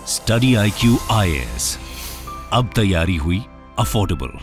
Study IQ IAS, अब तैयारी हुई अफोर्डेबल।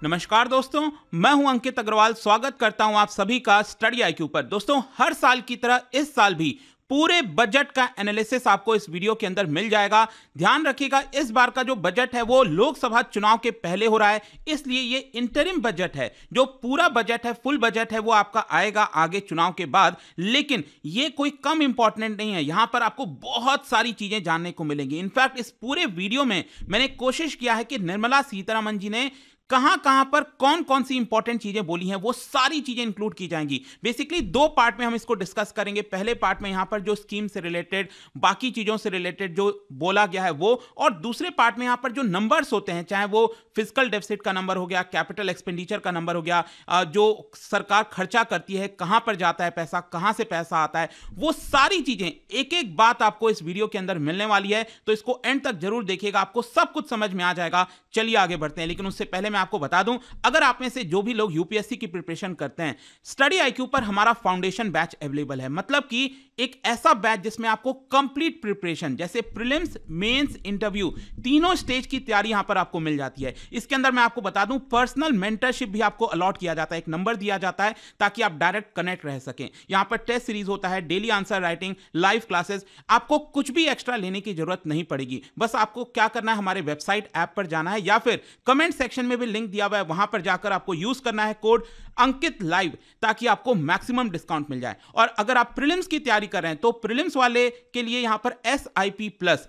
नमस्कार दोस्तों, मैं हूं अंकित अग्रवाल। स्वागत करता हूं आप सभी का स्टडी IQ पर। दोस्तों, हर साल की तरह इस साल भी पूरे बजट का एनालिसिस आपको इस वीडियो के अंदर मिल जाएगा। ध्यान रखिएगा, इस बार का जो बजट है वो लोकसभा चुनाव के पहले हो रहा है, इसलिए ये इंटरिम बजट है। जो पूरा बजट है, फुल बजट है, वो आपका आएगा आगे चुनाव के बाद। लेकिन ये कोई कम इंपॉर्टेंट नहीं है, यहां पर आपको बहुत सारी चीजें जानने को मिलेंगी। इनफैक्ट इस पूरे वीडियो में मैंने कोशिश किया है कि निर्मला सीतारमण जी ने कहां पर कौन कौन सी इंपॉर्टेंट चीजें बोली हैं, वो सारी चीजें इंक्लूड की जाएंगी। बेसिकली दो पार्ट में हम इसको डिस्कस करेंगे। पहले पार्ट में यहां पर जो स्कीम से रिलेटेड, बाकी चीजों से रिलेटेड जो बोला गया है वो, और दूसरे पार्ट में यहां पर जो नंबर्स होते हैं, चाहे वो फिजिकल डेफिसिट का नंबर हो गया, कैपिटल एक्सपेंडिचर का नंबर हो गया, जो सरकार खर्चा करती है, कहां पर जाता है पैसा, कहां से पैसा आता है, वो सारी चीजें एक एक बात आपको इस वीडियो के अंदर मिलने वाली है। तो इसको एंड तक जरूर देखिएगा, आपको सब कुछ समझ में आ जाएगा। चलिए आगे बढ़ते हैं, लेकिन उससे पहले मैं आपको बता दूं, अगर आप में से जो भी लोग यूपीएससी की प्रिपरेशन करते हैं, स्टडी IQ पर हमारा फाउंडेशन बैच अवेलेबल है। मतलब कि एक ऐसा बैच जिसमें आपको कंप्लीट प्रिपरेशन, जैसे प्रीलिम्स, मेंस, इंटरव्यू, तीनों स्टेज की तैयारी यहां पर आपको मिल जाती है। इसके अंदर मैं आपको बता दूं, पर्सनल मेंटरशिप भी आपको अलॉट किया जाता है, एक नंबर दिया जाता है ताकि आप डायरेक्ट कनेक्ट रह सकें। यहां पर टेस्ट सीरीज होता है, daily answer writing, live classes. आपको कुछ भी एक्स्ट्रा लेने की जरूरत नहीं पड़ेगी। बस आपको क्या करना है, हमारे वेबसाइट ऐप पर जाना है, या फिर कमेंट सेक्शन में भी लिंक दिया हुआ है, वहां पर जाकर आपको यूज करना है कोड अंकित लाइव, ताकि आपको मैक्सिमम डिस्काउंट मिल जाए। और अगर आप प्रीलिम्स की तैयारी कर रहे हैं तो प्रीलिम्स वाले के लिए यहां पर SIP प्लस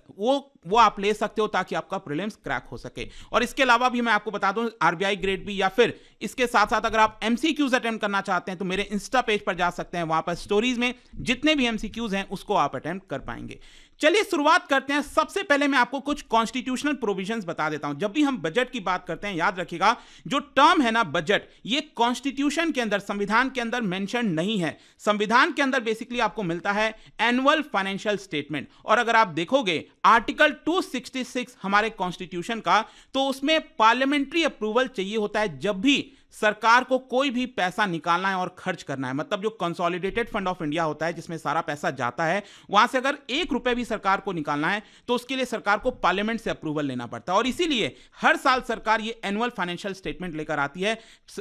वो आप ले सकते हो, ताकि आपका प्रीलिम्स क्रैक हो सके। और इसके अलावा भी मैं आपको बता दूं, RBI ग्रेड भी, या फिर इसके साथ साथ अगर आप MCQs अटेम्प्ट करना चाहते हैं तो मेरे इंस्टा पेज पर जा सकते हैं। वहां पर स्टोरीज में जितने भी MCQs हैं उसको आप अटेम्प्ट कर पाएंगे। चलिए शुरुआत करते हैं। सबसे पहले मैं आपको कुछ कॉन्स्टिट्यूशनल प्रोविजंस बता देता हूं। जब भी हम बजट की बात करते हैं, याद रखिएगा, जो टर्म है ना बजट, ये कॉन्स्टिट्यूशन के अंदर, संविधान के अंदर मेंशन नहीं है। संविधान के अंदर बेसिकली आपको मिलता है एनुअल फाइनेंशियल स्टेटमेंट। और अगर आप देखोगे आर्टिकल 266 हमारे कॉन्स्टिट्यूशन का, तो उसमें पार्लियामेंट्री अप्रूवल चाहिए होता है जब भी सरकार को कोई भी पैसा निकालना है और खर्च करना है। मतलब जो कंसोलिडेटेड फंड ऑफ इंडिया होता है, जिसमें सारा पैसा जाता है, वहां से अगर 1 रुपए भी सरकार को निकालना है तो उसके लिए सरकार को पार्लियामेंट से अप्रूवल लेना पड़ता है। और इसीलिए हर साल सरकार ये एनुअल फाइनेंशियल स्टेटमेंट लेकर आती है,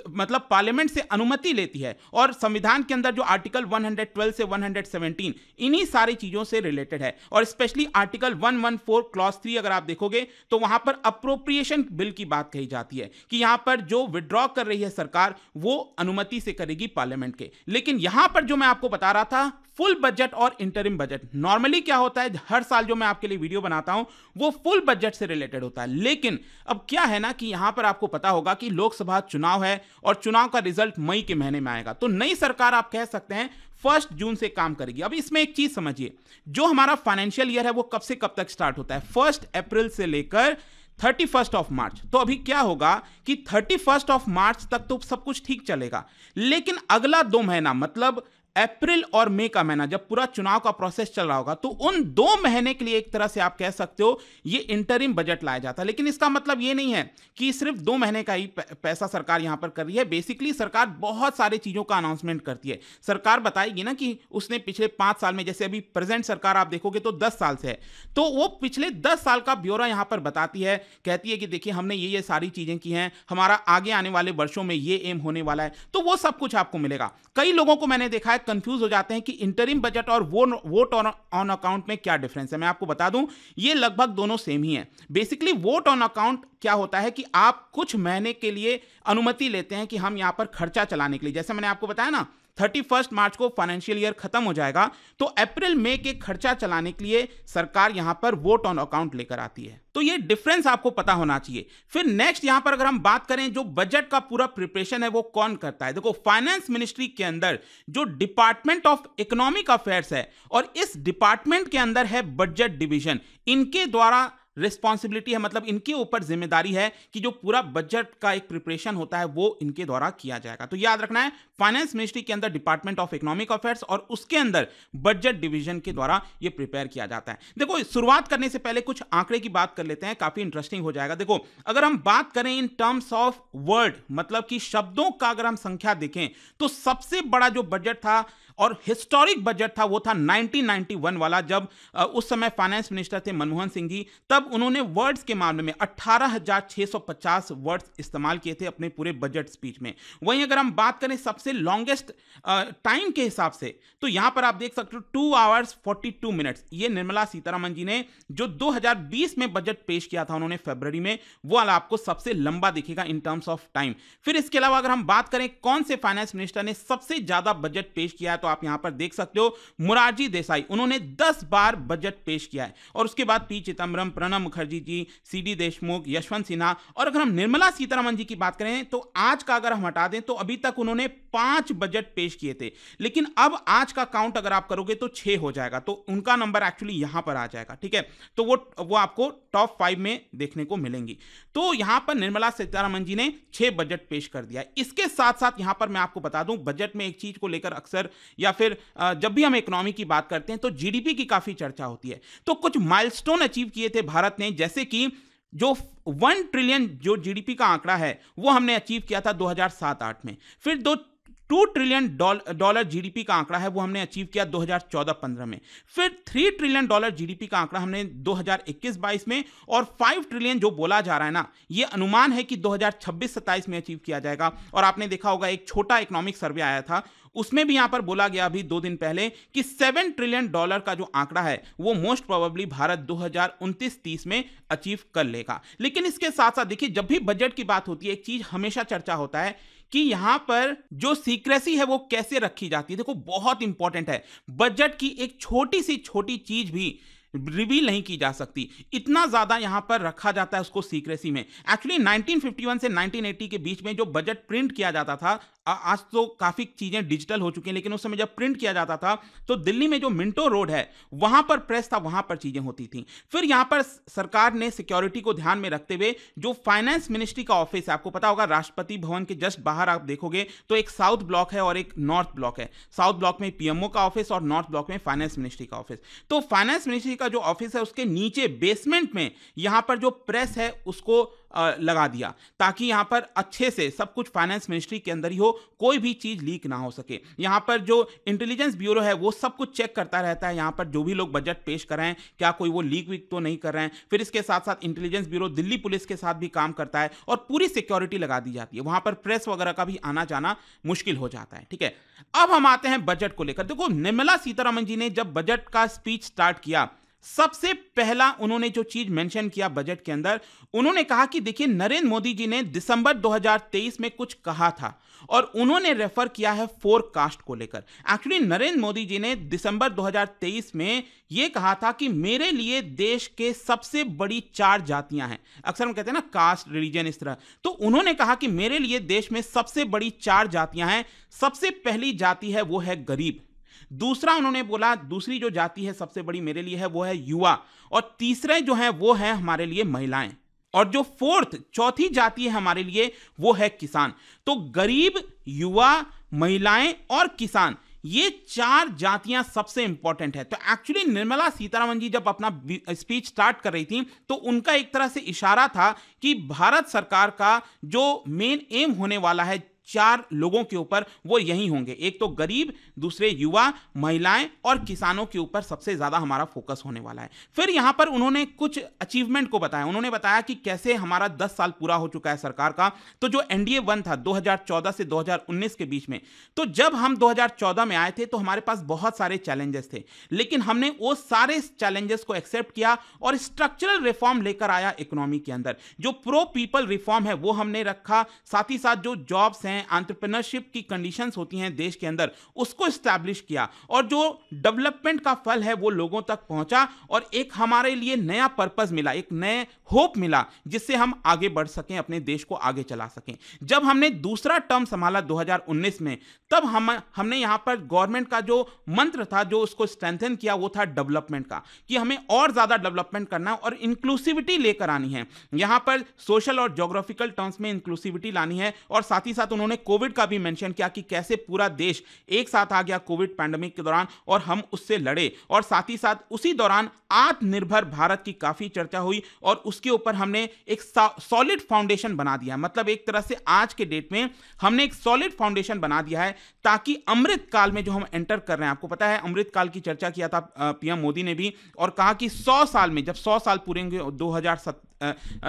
मतलब पार्लियामेंट से अनुमति लेती है। और संविधान के अंदर जो आर्टिकल 112 से 117 इन्हीं सारी चीजों से रिलेटेड है। और स्पेशली आर्टिकल 114 क्लॉज 3 अगर आप देखोगे तो वहां पर अप्रोप्रिएशन बिल की बात कही जाती है कि यहां पर जो विड्रॉ कर रही है सरकार, वो अनुमति से करेगी पार्लियामेंट के। लेकिन यहां पर जो मैं आपको बता रहा था, फुल बजट और इंटरिम बजट, नॉर्मली क्या होता है, हर साल जो मैं आपके लिए वीडियो बनाता हूं वो फुल बजट से रिलेटेड होता है। लेकिन अब क्या है ना कि यहां पर आपको पता होगा कि लोकसभा चुनाव है और चुनाव का रिजल्ट मई के महीने में आएगा। तो नई सरकार आप कह सकते हैं 1 जून से काम करेगी। अब इसमें एक चीज समझिए, जो हमारा फाइनेंशियल ईयर है वो कब से कब तक स्टार्ट होता है, 1 अप्रैल से लेकर 31 मार्च। तो अभी क्या होगा कि 31 मार्च तक तो सब कुछ ठीक चलेगा, लेकिन अगला 2 महीना, मतलब अप्रैल और मई का महीना, जब पूरा चुनाव का प्रोसेस चल रहा होगा, तो उन 2 महीने के लिए एक तरह से आप कह सकते हो ये इंटरिम बजट लाया जाता है। लेकिन इसका मतलब ये नहीं है कि सिर्फ 2 महीने का ही पैसा सरकार यहां पर कर रही है। बेसिकली सरकार बहुत सारी चीजों का अनाउंसमेंट करती है। सरकार बताएगी ना कि उसने पिछले 5 साल में, जैसे अभी प्रेजेंट सरकार आप देखोगे तो 10 साल से है, तो वो पिछले 10 साल का ब्यौरा यहां पर बताती है, कहती है कि देखिए हमने ये सारी चीजें की हैं, हमारा आगे आने वाले वर्षों में ये एम होने वाला है। तो वो सब कुछ आपको मिलेगा। कई लोगों को मैंने देखा है कंफ्यूज हो जाते हैं कि इंटरिम बजट और वोट ऑन अकाउंट में क्या डिफरेंस है। मैं आपको बता दूं, ये लगभग दोनों सेम ही है। बेसिकली वोट ऑन अकाउंट क्या होता है कि आप कुछ महीने के लिए अनुमति लेते हैं कि हम यहां पर खर्चा चलाने के लिए, जैसे मैंने आपको बताया ना 31 मार्च को फाइनेंशियल ईयर खत्म हो जाएगा, तो अप्रैल मई के खर्चा चलाने के लिए सरकार यहां पर वोट ऑन अकाउंट लेकर आती है। तो ये डिफरेंस आपको पता होना चाहिए। फिर नेक्स्ट यहां पर अगर हम बात करें, जो बजट का पूरा प्रिपरेशन है वो कौन करता है। देखो, फाइनेंस मिनिस्ट्री के अंदर जो डिपार्टमेंट ऑफ इकोनॉमिक अफेयर्स है, और इस डिपार्टमेंट के अंदर है बजट डिवीजन, इनके द्वारा रिस्पॉन्सिबिलिटी है, मतलब इनके ऊपर जिम्मेदारी है कि जो पूरा बजट का एक प्रिपरेशन होता है वो इनके द्वारा किया जाएगा। तो याद रखना है, फाइनेंस मिनिस्ट्री के अंदर डिपार्टमेंट ऑफ इकोनॉमिक अफेयर्स और उसके अंदर बजट डिवीजन के द्वारा ये प्रिपेयर किया जाता है। देखो, शुरुआत करने से पहले कुछ आंकड़े की बात कर लेते हैं, काफी इंटरेस्टिंग हो जाएगा। देखो, अगर हम बात करें इन टर्म्स ऑफ वर्ड, मतलब कि शब्दों का अगर हम संख्या देखें, तो सबसे बड़ा जो बजट था और हिस्टोरिक बजट था वो था 1991 वाला, जब उस समय फाइनेंस मिनिस्टर थे मनमोहन सिंह जी। तब उन्होंने वर्ड्स के मामले में 18,650 वर्ड्स इस्तेमाल किए थे अपने पूरे बजट स्पीच में। वहीं अगर हम बात करें सबसे लॉन्गेस्ट टाइम के हिसाब से, तो यहां पर आप देख सकते हो 2 आवर्स 42 मिनट्स, ये निर्मला सीतारमण जी ने जो 2020 में बजट पेश किया था उन्होंने फरवरी में, वो वाला आपको सबसे लंबा दिखेगा इन टर्म्स ऑफ टाइम। फिर इसके अलावा अगर हम बात करें कौन से फाइनेंस मिनिस्टर ने सबसे ज्यादा बजट पेश किया है, तो आप यहां पर देख सकते हो मोरारजी देसाई, उन्होंने 10 बार बजट पेश किया है। और उसके बाद पी चिदम्बरम, प्रणब मुखर्जी जी, सीडी देशमुख, यशवंत सिन्हा। और अगर हम निर्मला सीतारमण जी की बात करें तो आज का अगर हम हटा दें तो अभी तक उन्होंने 5 बजट पेश किए थे, लेकिन अब आज का काउंट अगर आप करोगे तो 6 हो जाएगा, तो उनका नंबर एक्चुअली यहां पर आ जाएगा। ठीक है, तो वो आपको टॉप 5 में देखने को मिलेंगी। तो यहां पर निर्मला सीतारमण जी ने 6 बजट पेश कर दिया है। इसके साथ साथ यहां पर मैं आपको बता दूं, बजट में एक चीज को लेकर अक्सर या फिर जब भी हम इकोनॉमी की बात करते हैं तो जीडीपी की काफी चर्चा होती है। तो कुछ माइलस्टोन अचीव किए थे भारत ने, जैसे कि जो 1 ट्रिलियन जो जीडीपी का आंकड़ा है वो हमने अचीव किया था 2007-8 में। फिर 2 ट्रिलियन डॉलर जीडीपी का आंकड़ा है वो हमने अचीव किया 2014-15 में। फिर 3 ट्रिलियन डॉलर जीडीपी का आंकड़ा हमने 2021-22 में, और 5 ट्रिलियन जो बोला जा रहा है ना, ये अनुमान है कि 2026-27 में अचीव किया जाएगा। और आपने देखा होगा एक छोटा इकोनॉमिक सर्वे आया था, उसमें भी यहां पर बोला गया अभी 2 दिन पहले कि 7 ट्रिलियन डॉलर का जो आंकड़ा है वो मोस्ट प्रोबेबली भारत 2029-30 में अचीव कर लेगा। लेकिन इसके साथ साथ देखिए, जब भी बजट की बात होती है एक चीज हमेशा चर्चा होता है कि यहां पर जो सीक्रेसी है वो कैसे रखी जाती है। देखो बहुत इंपॉर्टेंट है, बजट की एक छोटी सी छोटी चीज भी रिवील नहीं की जा सकती, इतना ज्यादा यहां पर रखा जाता है उसको सीक्रेसी में। एक्चुअली 1951 से 1980 के बीच में जो बजट प्रिंट किया जाता था, आज तो काफी चीजें डिजिटल हो चुकी हैं, लेकिन उस समय जब प्रिंट किया जाता था तो दिल्ली में जो मिंटो रोड है वहां पर प्रेस था, वहां पर चीजें होती थी। फिर यहां पर सरकार ने सिक्योरिटी को ध्यान में रखते हुए जो फाइनेंस मिनिस्ट्री का ऑफिस है, आपको पता होगा राष्ट्रपति भवन के जस्ट बाहर आप देखोगे तो एक साउथ ब्लॉक है और एक नॉर्थ ब्लॉक है। साउथ ब्लॉक में पीएमओ का ऑफिस और नॉर्थ ब्लॉक में फाइनेंस मिनिस्ट्री का ऑफिस। तो फाइनेंस मिनिस्ट्री का जो ऑफिस है उसके नीचे बेसमेंट में यहां पर जो प्रेस है उसको लगा दिया, ताकि यहां पर अच्छे से सब कुछ फाइनेंस मिनिस्ट्री के अंदर ही हो, कोई भी चीज लीक ना हो सके। यहां पर जो इंटेलिजेंस ब्यूरो है वो सब कुछ चेक करता रहता है, यहां पर जो भी लोग बजट पेश कर रहे हैं क्या कोई वो लीक वीक तो नहीं कर रहे हैं। फिर इसके साथ साथ इंटेलिजेंस ब्यूरो दिल्ली पुलिस के साथ भी काम करता है और पूरी सिक्योरिटी लगा दी जाती है, वहां पर प्रेस वगैरह का भी आना जाना मुश्किल हो जाता है। ठीक है, अब हम आते हैं बजट को लेकर। देखो निर्मला सीतारमण जी ने जब बजट का स्पीच स्टार्ट किया, सबसे पहला उन्होंने जो चीज मेंशन किया बजट के अंदर, उन्होंने कहा कि देखिए नरेंद्र मोदी जी ने दिसंबर 2023 में कुछ कहा था और उन्होंने रेफर किया है फोरकास्ट को लेकर। एक्चुअली नरेंद्र मोदी जी ने दिसंबर 2023 में यह कहा था कि मेरे लिए देश के सबसे बड़ी 4 जातियां हैं। अक्सर हम कहते हैं ना कास्ट, रिलीजन, इस तरह। तो उन्होंने कहा कि मेरे लिए देश में सबसे बड़ी 4 जातियां हैं। सबसे पहली जाति है वो है गरीब। दूसरा उन्होंने बोला दूसरी जो जाति है सबसे बड़ी मेरे लिए है वो है युवा, और तीसरे जो है वो है हमारे लिए महिलाएं, और जो चौथी जाति है हमारे लिए वो है किसान। तो गरीब, युवा, महिलाएं और किसान, ये 4 जातियां सबसे इंपॉर्टेंट है। तो एक्चुअली निर्मला सीतारमण जी जब अपना स्पीच स्टार्ट कर रही थी तो उनका एक तरह से इशारा था कि भारत सरकार का जो मेन एम होने वाला है 4 लोगों के ऊपर वो यही होंगे, एक तो गरीब, दूसरे युवा, महिलाएं और किसानों के ऊपर सबसे ज्यादा हमारा फोकस होने वाला है। फिर यहां पर उन्होंने कुछ अचीवमेंट को बताया। उन्होंने बताया कि कैसे हमारा 10 साल पूरा हो चुका है सरकार का। तो जो एनडीए 1 था 2014 से 2019 के बीच में, तो जब हम 2014 में आए थे तो हमारे पास बहुत सारे चैलेंजेस थे, लेकिन हमने वो सारे चैलेंजेस को एक्सेप्ट किया और स्ट्रक्चरल रिफॉर्म लेकर आया इकोनॉमी के अंदर। जो प्रो पीपल रिफॉर्म है वो हमने रखा, साथ ही साथ जो जॉब्स हैं, एंटरप्रेन्योरशिप की कंडीशंस होती हैं देश के अंदर, उसको एस्टैब्लिश किया, और जो डेवलपमेंट का फल है वो लोगों तक पहुंचा, और एक हमारे लिए नया पर्पस मिला, एक नए होप मिला, जिससे हम आगे बढ़ सकें, अपने देश को आगे चला सकें। जब हमने दूसरा टर्म संभाला 2019 में, तब हमने यहां पर गवर्नमेंट का जो मंत्र था जो उसको स्ट्रेंथन किया वो था डेवलपमेंट का, कि हमें और ज्यादा डेवलपमेंट करना और इंक्लूसिविटी लेकर आनी है। यहां पर सोशल और ज्योग्राफिकल टर्म्स में इंक्लूसिविटी लानी है, और साथ ही साथ उन्होंने उन्होंने कोविड का भी मेंशन किया कि कैसे पूरा देश एक साथ आ गया कोविड पैंडेमिक के दौरान और हम उससे लड़े, और साथ ही साथ उसी दौरान आत्मनिर्भर भारत की काफी चर्चा हुई और उसके ऊपर हमने एक सॉलिड फाउंडेशन बना दिया। मतलब एक तरह से आज के डेट में हमने एक सॉलिड फाउंडेशन बना दिया है ताकि अमृत काल में जो हम एंटर कर रहे हैं, आपको पता है अमृत काल की चर्चा किया था पीएम मोदी ने भी, और कहा कि 100 साल में, जब 100 साल पूरे होंगे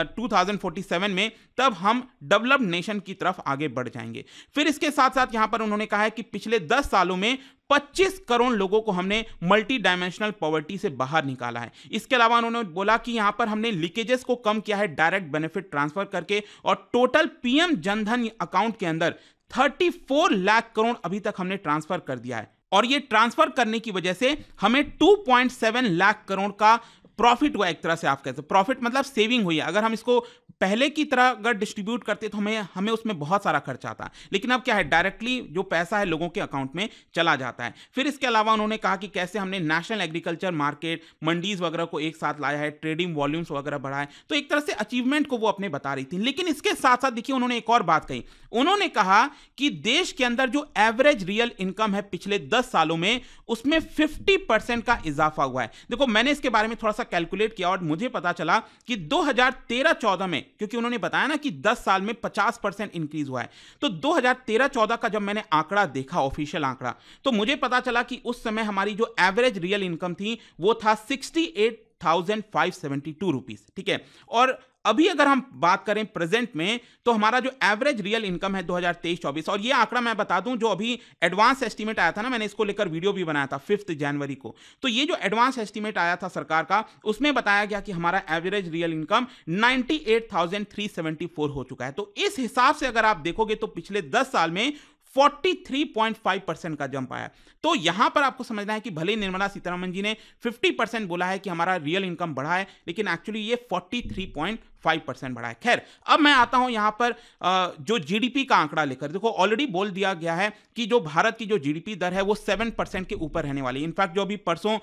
2047 में, तब हम डेवलप्ड नेशन की तरफ आगे बढ़ जाएंगे। फिर इसके साथ साथ यहां पर उन्होंने कहा है कि पिछले 10 सालों में 25 करोड़ लोगों को हमने मल्टी डायमेंशनल पॉवर्टी से बाहर निकाला है। इसके अलावा उन्होंने बोला कि यहां पर हमने लीकेजेस को कम किया है डायरेक्ट बेनिफिट ट्रांसफर करके, और टोटल पीएम जनधन अकाउंट के अंदर 34 लाख करोड़ अभी तक हमने ट्रांसफर कर दिया है, और ये ट्रांसफर करने की वजह से हमें 2.7 लाख करोड़ का प्रॉफिट हुआ। एक तरह से आप कहते हैं प्रॉफिट मतलब सेविंग हुई है। अगर हम इसको पहले की तरह अगर डिस्ट्रीब्यूट करते तो हमें उसमें बहुत सारा खर्चा आता, लेकिन अब क्या है, डायरेक्टली जो पैसा है लोगों के अकाउंट में चला जाता है। फिर इसके अलावा उन्होंने कहा कि कैसे हमने नेशनल एग्रीकल्चर मार्केट, मंडीज वगैरह को एक साथ लाया है, ट्रेडिंग वॉल्यूम्स वगैरह बढ़ाए, तो एक तरह से अचीवमेंट को वो अपने बता रही थी। लेकिन इसके साथ साथ देखिए उन्होंने एक और बात कही। उन्होंने कहा कि देश के अंदर जो एवरेज रियल इनकम है पिछले 10 सालों में, उसमें 50% का इजाफा हुआ है। देखो मैंने इसके बारे में थोड़ा सा कैलकुलेट किया और मुझे पता चला कि 2013-14 में, क्योंकि उन्होंने बताया ना कि 10 साल में 50% इंक्रीज हुआ है, तो 2013-14 का जब मैंने आंकड़ा देखा, ऑफिशियल आंकड़ा, तो मुझे पता चला कि उस समय हमारी जो एवरेज रियल इनकम थी वो था 68,572 रुपीज। ठीक है, और अभी अगर हम बात करें प्रेजेंट में, तो हमारा जो एवरेज रियल इनकम है 2023-24, और ये आंकड़ा मैं बता दूं जो अभी एडवांस एस्टीमेट आया था ना, मैंने इसको लेकर वीडियो भी बनाया था 5 जनवरी को, तो ये जो एडवांस एस्टीमेट आया था सरकार का, उसमें बताया गया कि हमारा एवरेज रियल इनकम 98,374 हो चुका है। तो इस हिसाब से अगर आप देखोगे तो पिछले 10 साल में 43.5% का जंप आया। तो यहां पर आपको समझना है कि भले निर्मला सीतारमण जी ने 50% बोला है कि हमारा रियल इनकम बढ़ा है, लेकिन एक्चुअली ये 43.5% बढ़ा है। खैर, अब मैं आता हूं यहां पर जो जीडीपी का आंकड़ा लेकर। देखो ऑलरेडी बोल दिया गया है कि जो भारत की जो जीडीपी दर है वो 7% के ऊपर रहने वाली है। इनफैक्ट जो अभी परसों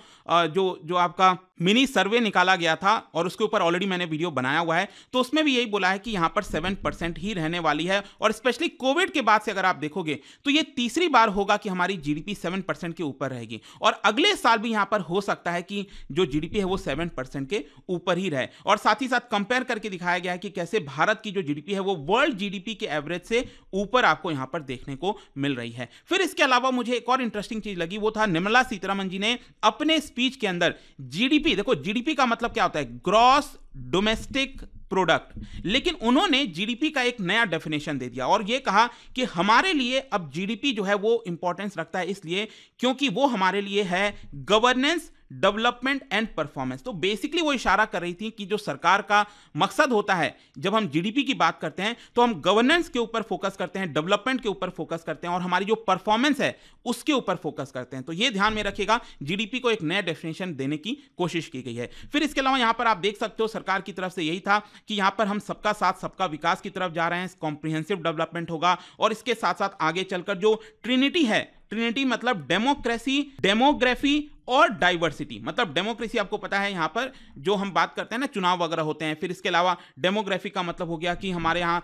जो आपका मिनी सर्वे निकाला गया था और उसके ऊपर ऑलरेडी मैंने वीडियो बनाया हुआ है, तो उसमें भी यही बोला है कि यहां पर 7% ही रहने वाली है। और स्पेशली कोविड के बाद से अगर आप देखोगे तो ये तीसरी बार होगा कि हमारी जीडीपी 7% के ऊपर रहेगी, और अगले साल भी यहां पर हो सकता है कि जो जीडीपी है वो 7% के ऊपर ही रहे। और साथ ही साथ कंपेयर करके दिखाया गया है कि कैसे भारत की जो जीडीपी है वो वर्ल्ड जीडीपी के एवरेज से ऊपर आपको यहां पर देखने को मिल रही है। फिर इसके अलावा मुझे एक और इंटरेस्टिंग चीज लगी, वो था निर्मला सीतारमण जी ने अपने स्पीच के अंदर जीडीपी, देखो जीडीपी का मतलब क्या होता है, ग्रॉस डोमेस्टिक प्रोडक्ट, लेकिन उन्होंने जीडीपी का एक नया डेफिनेशन दे दिया और यह कहा कि हमारे लिए अब जीडीपी जो है वो इंपॉर्टेंस रखता है इसलिए क्योंकि वो हमारे लिए है गवर्नेंस, डेवलपमेंट एंड परफॉर्मेंस। तो बेसिकली वो इशारा कर रही थी कि जो सरकार का मकसद होता है, जब हम जीडीपी की बात करते हैं तो हम गवर्नेंस के ऊपर फोकस करते हैं, डेवलपमेंट के ऊपर फोकस करते हैं और हमारी जो परफॉर्मेंस है उसके ऊपर फोकस करते हैं। तो ये ध्यान में रखिएगा, जीडीपी को एक नया डेफिनेशन देने की कोशिश की गई है। फिर इसके अलावा यहां पर आप देख सकते हो सरकार की तरफ से यही था कि यहां पर हम सबका साथ सबका विकास की तरफ जा रहे हैं, कॉम्प्रिहेंसिव डेवलपमेंट होगा, और इसके साथ साथ आगे चलकर जो ट्रिनिटी है, ट्रिनिटी मतलब डेमोक्रेसी, डेमोग्राफी और डाइवर्सिटी। मतलब डेमोक्रेसी आपको पता है यहां पर जो हम बात करते हैं ना, चुनाव वगैरह होते हैं। फिर इसके अलावा डेमोग्राफी का मतलब हो गया कि हमारे यहाँ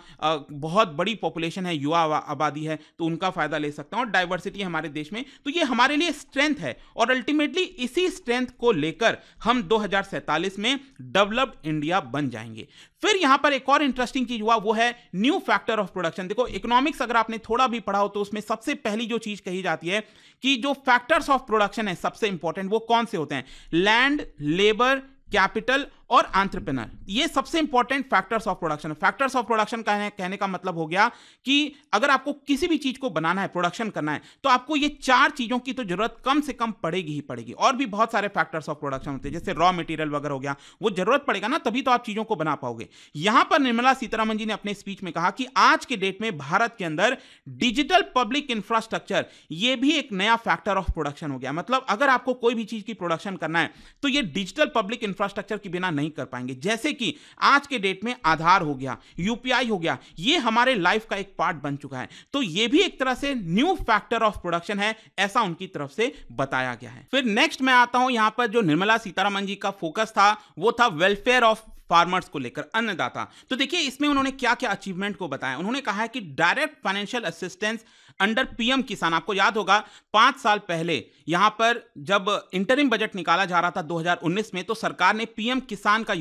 बहुत बड़ी पॉपुलेशन है, युवा आबादी है, तो उनका फायदा ले सकते हैं, और डाइवर्सिटी हमारे देश में, तो ये हमारे लिए स्ट्रेंथ है और अल्टीमेटली इसी स्ट्रेंथ को लेकर हम 2047 में डेवलप्ड इंडिया बन जाएंगे। फिर यहां पर एक और इंटरेस्टिंग चीज हुआ, वो है न्यू फैक्टर ऑफ प्रोडक्शन। देखो इकोनॉमिक्स अगर आपने थोड़ा भी पढ़ा हो तो उसमें सबसे पहली जो चीज कही जाती है कि जो फैक्टर्स ऑफ प्रोडक्शन है सबसे इंपॉर्टेंट वो कौन से होते हैं, लैंड, लेबर, कैपिटल और एंटरप्रेन्योर। ये सबसे important factors of production. Factors of production कहने का मतलब हो गया कि अगर आपको किसी भी चीज को बनाना है, प्रोडक्शन करना है, तो आपको ये 4 चीजों की तो जरूरत कम से कम पड़ेगी ही पड़ेगी। और भी बहुत सारे फैक्टर्स ऑफ प्रोडक्शन होते हैं, जैसे रॉ मटेरियल वगैरह हो गया, वो जरूरत पड़ेगा ना, तभी तो आप चीजों को बना पाओगे। यहां पर निर्मला सीतारमण जी ने अपने स्पीच में कहा कि आज के डेट में भारत के अंदर डिजिटल पब्लिक इंफ्रास्ट्रक्चर ये भी एक नया फैक्टर ऑफ प्रोडक्शन हो गया। मतलब अगर आपको कोई भी चीज की प्रोडक्शन करना है तो ये डिजिटल पब्लिक इंफ्रास्ट्रक्चर के बिना नहीं कर पाएंगे। जैसे कि आज के डेट में आधार हो गया, यूपीआई हो गया, ये हमारे लाइफ का एक पार्ट बन चुका है। तो ये भी एक तरह से न्यू फैक्टर ऑफ प्रोडक्शन है, ऐसा उनकी तरफ से बताया गया है। फिर नेक्स्ट मैं आता हूं, यहां पर जो निर्मला सीतारमण जी का फोकस था वो था वेलफेयर ऑफ फार्मर्स को लेकर, अन्नदाता। तो देखिए इसमें उन्होंने क्या क्या अचीवमेंट को बताया। उन्होंने कहा है कि direct financial assistance under PM किसान, आपको याद होगा 5 साल पहले यहां पर जब इंटरिम बजट निकाला जा रहा था 2019 में, तो सरकार ने पीएम किसान का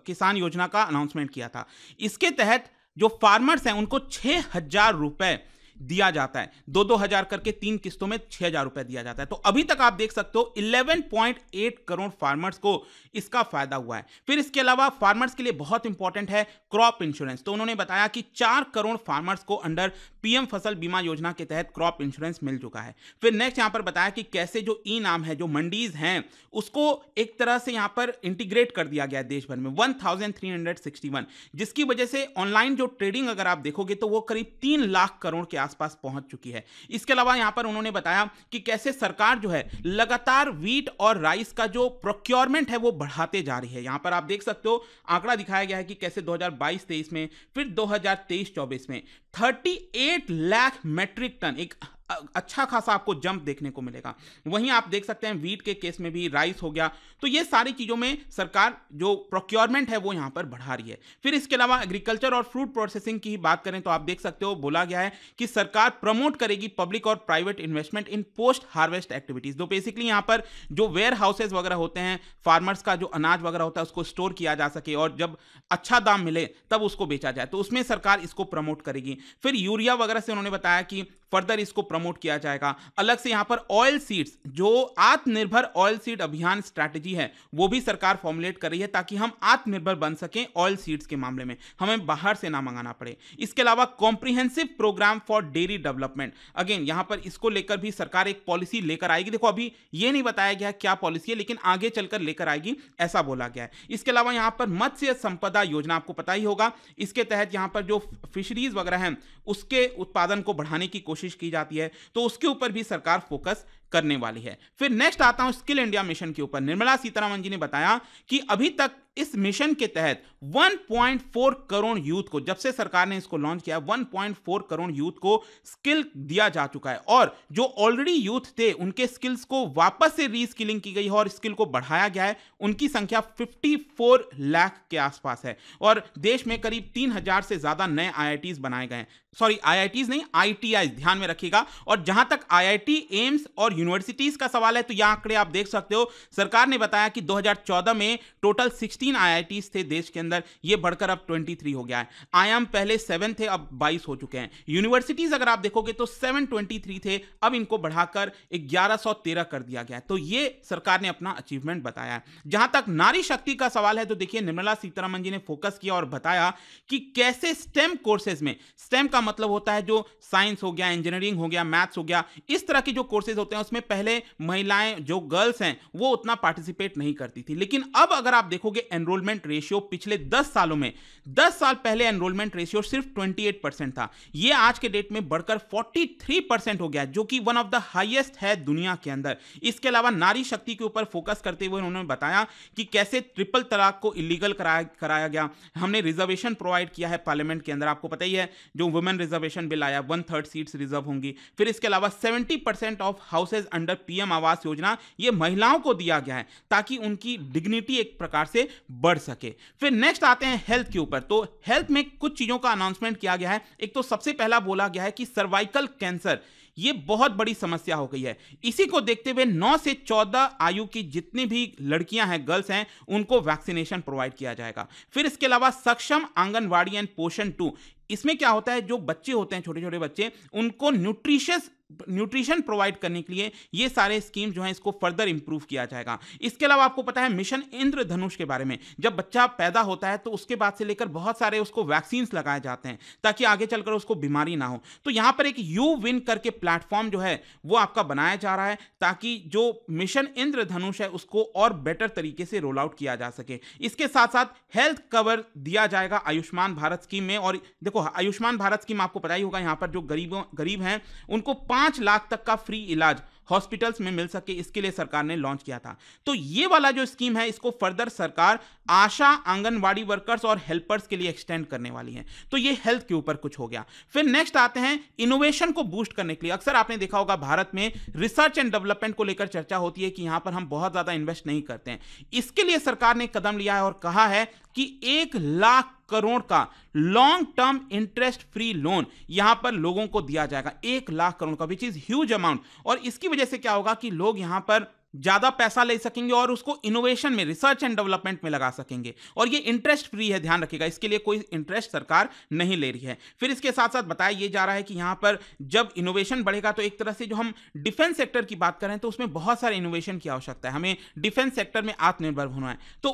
किसान योजना का अनाउंसमेंट किया था। इसके तहत जो फार्मर्स हैं उनको 6,000 रुपए दिया जाता है, 2-2 हजार करके 3 किस्तों में 6,000 रुपए दिया जाता है। तो अभी तक आप देख सकते हो 11.8 करोड़ फार्मर्स को इसका फायदा हुआ है। फिर इसके अलावा फार्मर्स के लिए बहुत इंपॉर्टेंट है क्रॉप इंश्योरेंस। तो उन्होंने बताया कि 4 करोड़ फार्मर्स को अंडर पीएम फसल बीमा योजना के तहत क्रॉप इंश्योरेंस मिल चुका है। फिर नेक्स्ट यहां पर बताया कि कैसे जो ई नाम है, जो मंडीज हैं, उसको एक तरह से यहां पर इंटीग्रेट कर दिया गया है देश भर में 1361, जिसकी वजह से ऑनलाइन जो ट्रेडिंग अगर आप देखोगे तो वो करीब 3 लाख करोड़ के आसपास पहुंच चुकी है। इसके अलावा यहां पर उन्होंने बताया कि कैसे सरकार जो है लगातार वीट और राइस का जो प्रोक्योरमेंट है वो बढ़ाते जा रही है। यहां पर आप देख सकते हो आंकड़ा दिखाया गया है कि कैसे 2022-23 में, फिर 2023-24 में 38 लाख मैट्रिक टन, एक अच्छा खासा आपको जंप देखने को मिलेगा। वहीं आप देख सकते हैं वीट के केस में भी, राइस हो गया। तो ये सारी चीजों में सरकार जो प्रोक्योरमेंट है वो यहां पर बढ़ा रही है। फिर इसके अलावा एग्रीकल्चर और फ्रूट प्रोसेसिंग की बात करें तो आप देख सकते हो बोला गया है कि सरकार प्रमोट करेगी पब्लिक और प्राइवेट इन्वेस्टमेंट इन पोस्ट हार्वेस्ट एक्टिविटीज। तो बेसिकली यहां पर जो वेयर हाउसेज वगैरह होते हैं, फार्मर्स का जो अनाज वगैरह होता है उसको स्टोर किया जा सके और जब अच्छा दाम मिले तब उसको बेचा जाए, तो उसमें सरकार इसको प्रमोट करेगी। फिर यूरिया वगैरह से उन्होंने बताया कि फर्दर इसको प्रमोट किया जाएगा। अलग से यहां पर ऑयल सीड्स, जो आत्मनिर्भर ऑयल सीड अभियान स्ट्रैटेजी है वो भी सरकार फॉर्मुलेट कर रही है ताकि हम आत्मनिर्भर बन सकें ऑयल सीड्स के मामले में, हमें बाहर से ना मंगाना पड़े। इसके अलावा comprehensive programme for dairy development, again यहां पर इसको लेकर भी सरकार एक पॉलिसी लेकर आएगी। देखो अभी ये नहीं बताया गया क्या पॉलिसी है, लेकिन आगे चलकर लेकर आएगी ऐसा बोला गया है। इसके अलावा यहां पर मत्स्य संपदा योजना आपको पता ही होगा, इसके तहत यहां पर जो फिशरीज वगैरह हैं उसके उत्पादन को बढ़ाने की कोशिश की जाती है, तो उसके ऊपर भी सरकार फोकस करने वाली है। फिर नेक्स्ट आता हूं स्किल इंडिया मिशन के ऊपर। निर्मला सीतारमण जी ने बताया कि अभी तक इस मिशन के तहत 1.4 करोड़ यूथ को, जब से सरकार ने इसको लॉन्च किया, 1.4 करोड़ यूथ को स्किल दिया जा चुका है और जो ऑलरेडी यूथ थे उनके स्किल्स को वापस से रीस्किलिंग की गई है और स्किल को बढ़ाया गया है। उनकी संख्या 54 लाख के आसपास है और देश में करीब 3,000 से ज्यादा नए आईआईटीज बनाए गए हैं। सॉरी, आईआईटीज नहीं, आईटीआई, ध्यान में रखिएगा। और जहां तक आईआईटी, एम्स और यूनिवर्सिटीज का सवाल है तो यह आंकड़े आप देख सकते हो। सरकार ने बताया कि 2014 में टोटल 16 आईआईटीज थे देश के अंदर, ये बढ़कर अब 23 हो गया है। आईआईएम पहले 7 थे, अब 22 हो चुके हैं। यूनिवर्सिटीज अगर आप देखोगे तो 723 थे, अब इनको बढ़ाकर 1113 कर दिया गया है। तो ये सरकार ने अपना अचीवमेंट बताया है। जहां तक नारी शक्ति का सवाल है तो देखिए निर्मला सीतारमण जी ने फोकस किया और बताया कि कैसे स्टेम कोर्सेज में, स्टेम का मतलब होता है जो साइंस हो गया, इंजीनियरिंग हो गया, मैथ्स हो गया, इस तरह के जो कोर्सेज होते हैं उसमें पहले महिलाएं, जो गर्ल्स हैं, वो उतना पार्टिसिपेट नहीं करती थी। लेकिन अब अगर आप देखोगे एनरोलमेंट रेशियो पिछले 10 सालों में, 10 साल पहले एनरोलमेंट रेशियो सिर्फ 28% था, ये आज के डेट में बढ़कर 43% हो गया, जो कि वन ऑफ द हाईएस्ट है दुनिया के अंदर। इसके अलावा नारी शक्ति के ऊपर फोकस करते हुए उन्होंने बताया कि कैसे ट्रिपल तलाक को इलीगल कराया गया। हमने रिजर्वेशन प्रोवाइड किया है पार्लियामेंट के अंदर, आपको पता ही है जो वुमेन रिजर्वेशन बिल आया, 1/3 सीट्स रिजर्व होंगी। फिर इसके अलावा 70% of houses under PM Awas Yojana ये महिलाओं को दिया गया है ताकि उनकी डिग्निटी एक प्रकार से बढ़ सके। फिर नेक्स्ट आते हैं हेल्थ के ऊपर। तो हेल्थ में कुछ चीजों का अनाउंसमेंट किया गया है। एक तो सबसे पहला बोला गया है कि सर्वाइकल कैंसर ये बहुत बड़ी समस्या हो गई है। इसी को देखते हुए 9 से 14 आयु की जितनी भी लड़कियां हैं, गर्ल्स हैं, उनको वैक्सीनेशन प्रोवाइड किया जाएगा। फिर इसके अलावा सक्षम आंगनवाड़ी एंड पोषण 2, इसमें क्या होता है, जो बच्चे होते हैं, छोटे छोटे बच्चे, उनको न्यूट्रिशन प्रोवाइड करने के लिए ये सारे स्कीम जो हैं इसको फर्दर इंप्रूव किया जाएगा। इसके अलावा आपको पता है मिशन इंद्रधनुष के बारे में, जब बच्चा पैदा होता है तो उसके बाद से लेकर बहुत सारे उसको वैक्सीन्स लगाए जाते हैं ताकि आगे चलकर उसको बीमारी ना हो। तो यहां पर एक यू विन करके प्लेटफॉर्म जो है वो आपका बनाया जा रहा है ताकि जो मिशन इंद्रधनुष है उसको और बेटर तरीके से रोल आउट किया जा सके। इसके साथ साथ हेल्थ कवर दिया जाएगा आयुष्मान भारत स्कीम में। और देखो आयुष्मान भारत स्कीम आपको पता ही होगा, यहां पर जो गरीब हैं उनको 5 लाख तक का फ्री इलाज हॉस्पिटल्स में मिल सके, इसके लिए सरकार ने लॉन्च किया था। तो ये वाला जो स्कीम है इसको फर्दर सरकार आशा, आंगनवाड़ी वर्कर्स और हेल्पर्स के लिए एक्सटेंड करने वाली है। तो ये हेल्थ के ऊपर कुछ हो गया। फिर नेक्स्ट आते हैं इनोवेशन को बूस्ट करने के लिए। अक्सर आपने देखा होगा भारत में रिसर्च एंड डेवलपमेंट को लेकर चर्चा होती है कि यहां पर हम बहुत ज्यादा इन्वेस्ट नहीं करते हैं। इसके लिए सरकार ने कदम लिया है और कहा है कि 1,00,000 करोड़ का long term interest free loan यहां पर लोगों को दिया जाएगा। 1,00,000 करोड़ का, विच इज ह्यूज अमाउंट। और इसकी वजह से क्या होगा कि लोग यहां पर ज्यादा पैसा ले सकेंगे और उसको इनोवेशन में, रिसर्च एंड डेवलपमेंट में लगा सकेंगे। और ये इंटरेस्ट फ्री है, ध्यान रखिएगा, इसके लिए कोई इंटरेस्ट सरकार नहीं ले रही है। फिर इसके साथ साथ बताया ये जा रहा है कि यहां पर जब इनोवेशन बढ़ेगा तो एक तरह से जो हम डिफेंस सेक्टर की बात करें तो उसमें बहुत सारे इनोवेशन की आवश्यकता है। हमें डिफेंस सेक्टर में आत्मनिर्भर होना है, तो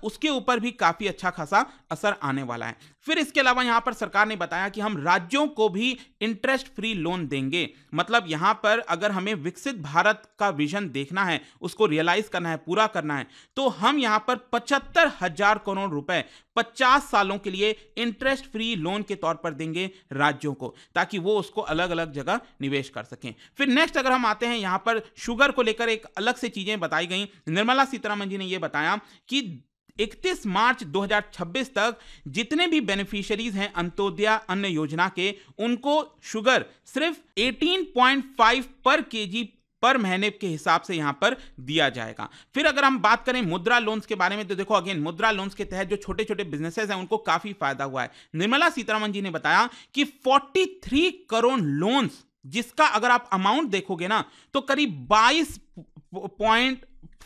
उसके ऊपर भी काफी अच्छा खासा असर आने वाला है। फिर इसके अलावा यहां पर सरकार ने बताया कि हम राज्यों को भी इंटरेस्ट फ्री लोन देंगे। मतलब यहां पर अगर हमें विकसित भारत का विजन देखना है, उसको रियलाइज करना है, पूरा करना है, तो हम यहां पर 75,000 करोड़ रुपए 50 सालों के लिए इंटरेस्ट फ्री लोन के तौर पर देंगे राज्यों को, ताकि वो उसको अलग अलग जगह निवेश कर सकें। फिर नेक्स्ट अगर हम आते हैं, यहां पर शुगर को लेकर एक अलग से चीजें बताई गई। निर्मला सीतारमण जी ने यह बताया कि 31 मार्च 2026 तक जितने भी बेनिफिशियरीज हैं अंत्योदय अन्न योजना के, उनको शुगर सिर्फ 18.5 पर केजी पर महीने के हिसाब से यहां पर दिया जाएगा। फिर अगर हम बात करें मुद्रा लोन्स के बारे में, तो देखो अगेन मुद्रा लोन्स के तहत जो छोटे छोटे बिजनेसेस हैं उनको काफी फायदा हुआ है। निर्मला सीतारमण जी ने बताया कि 43 करोड़ लोन्स, जिसका अगर आप अमाउंट देखोगे ना तो करीब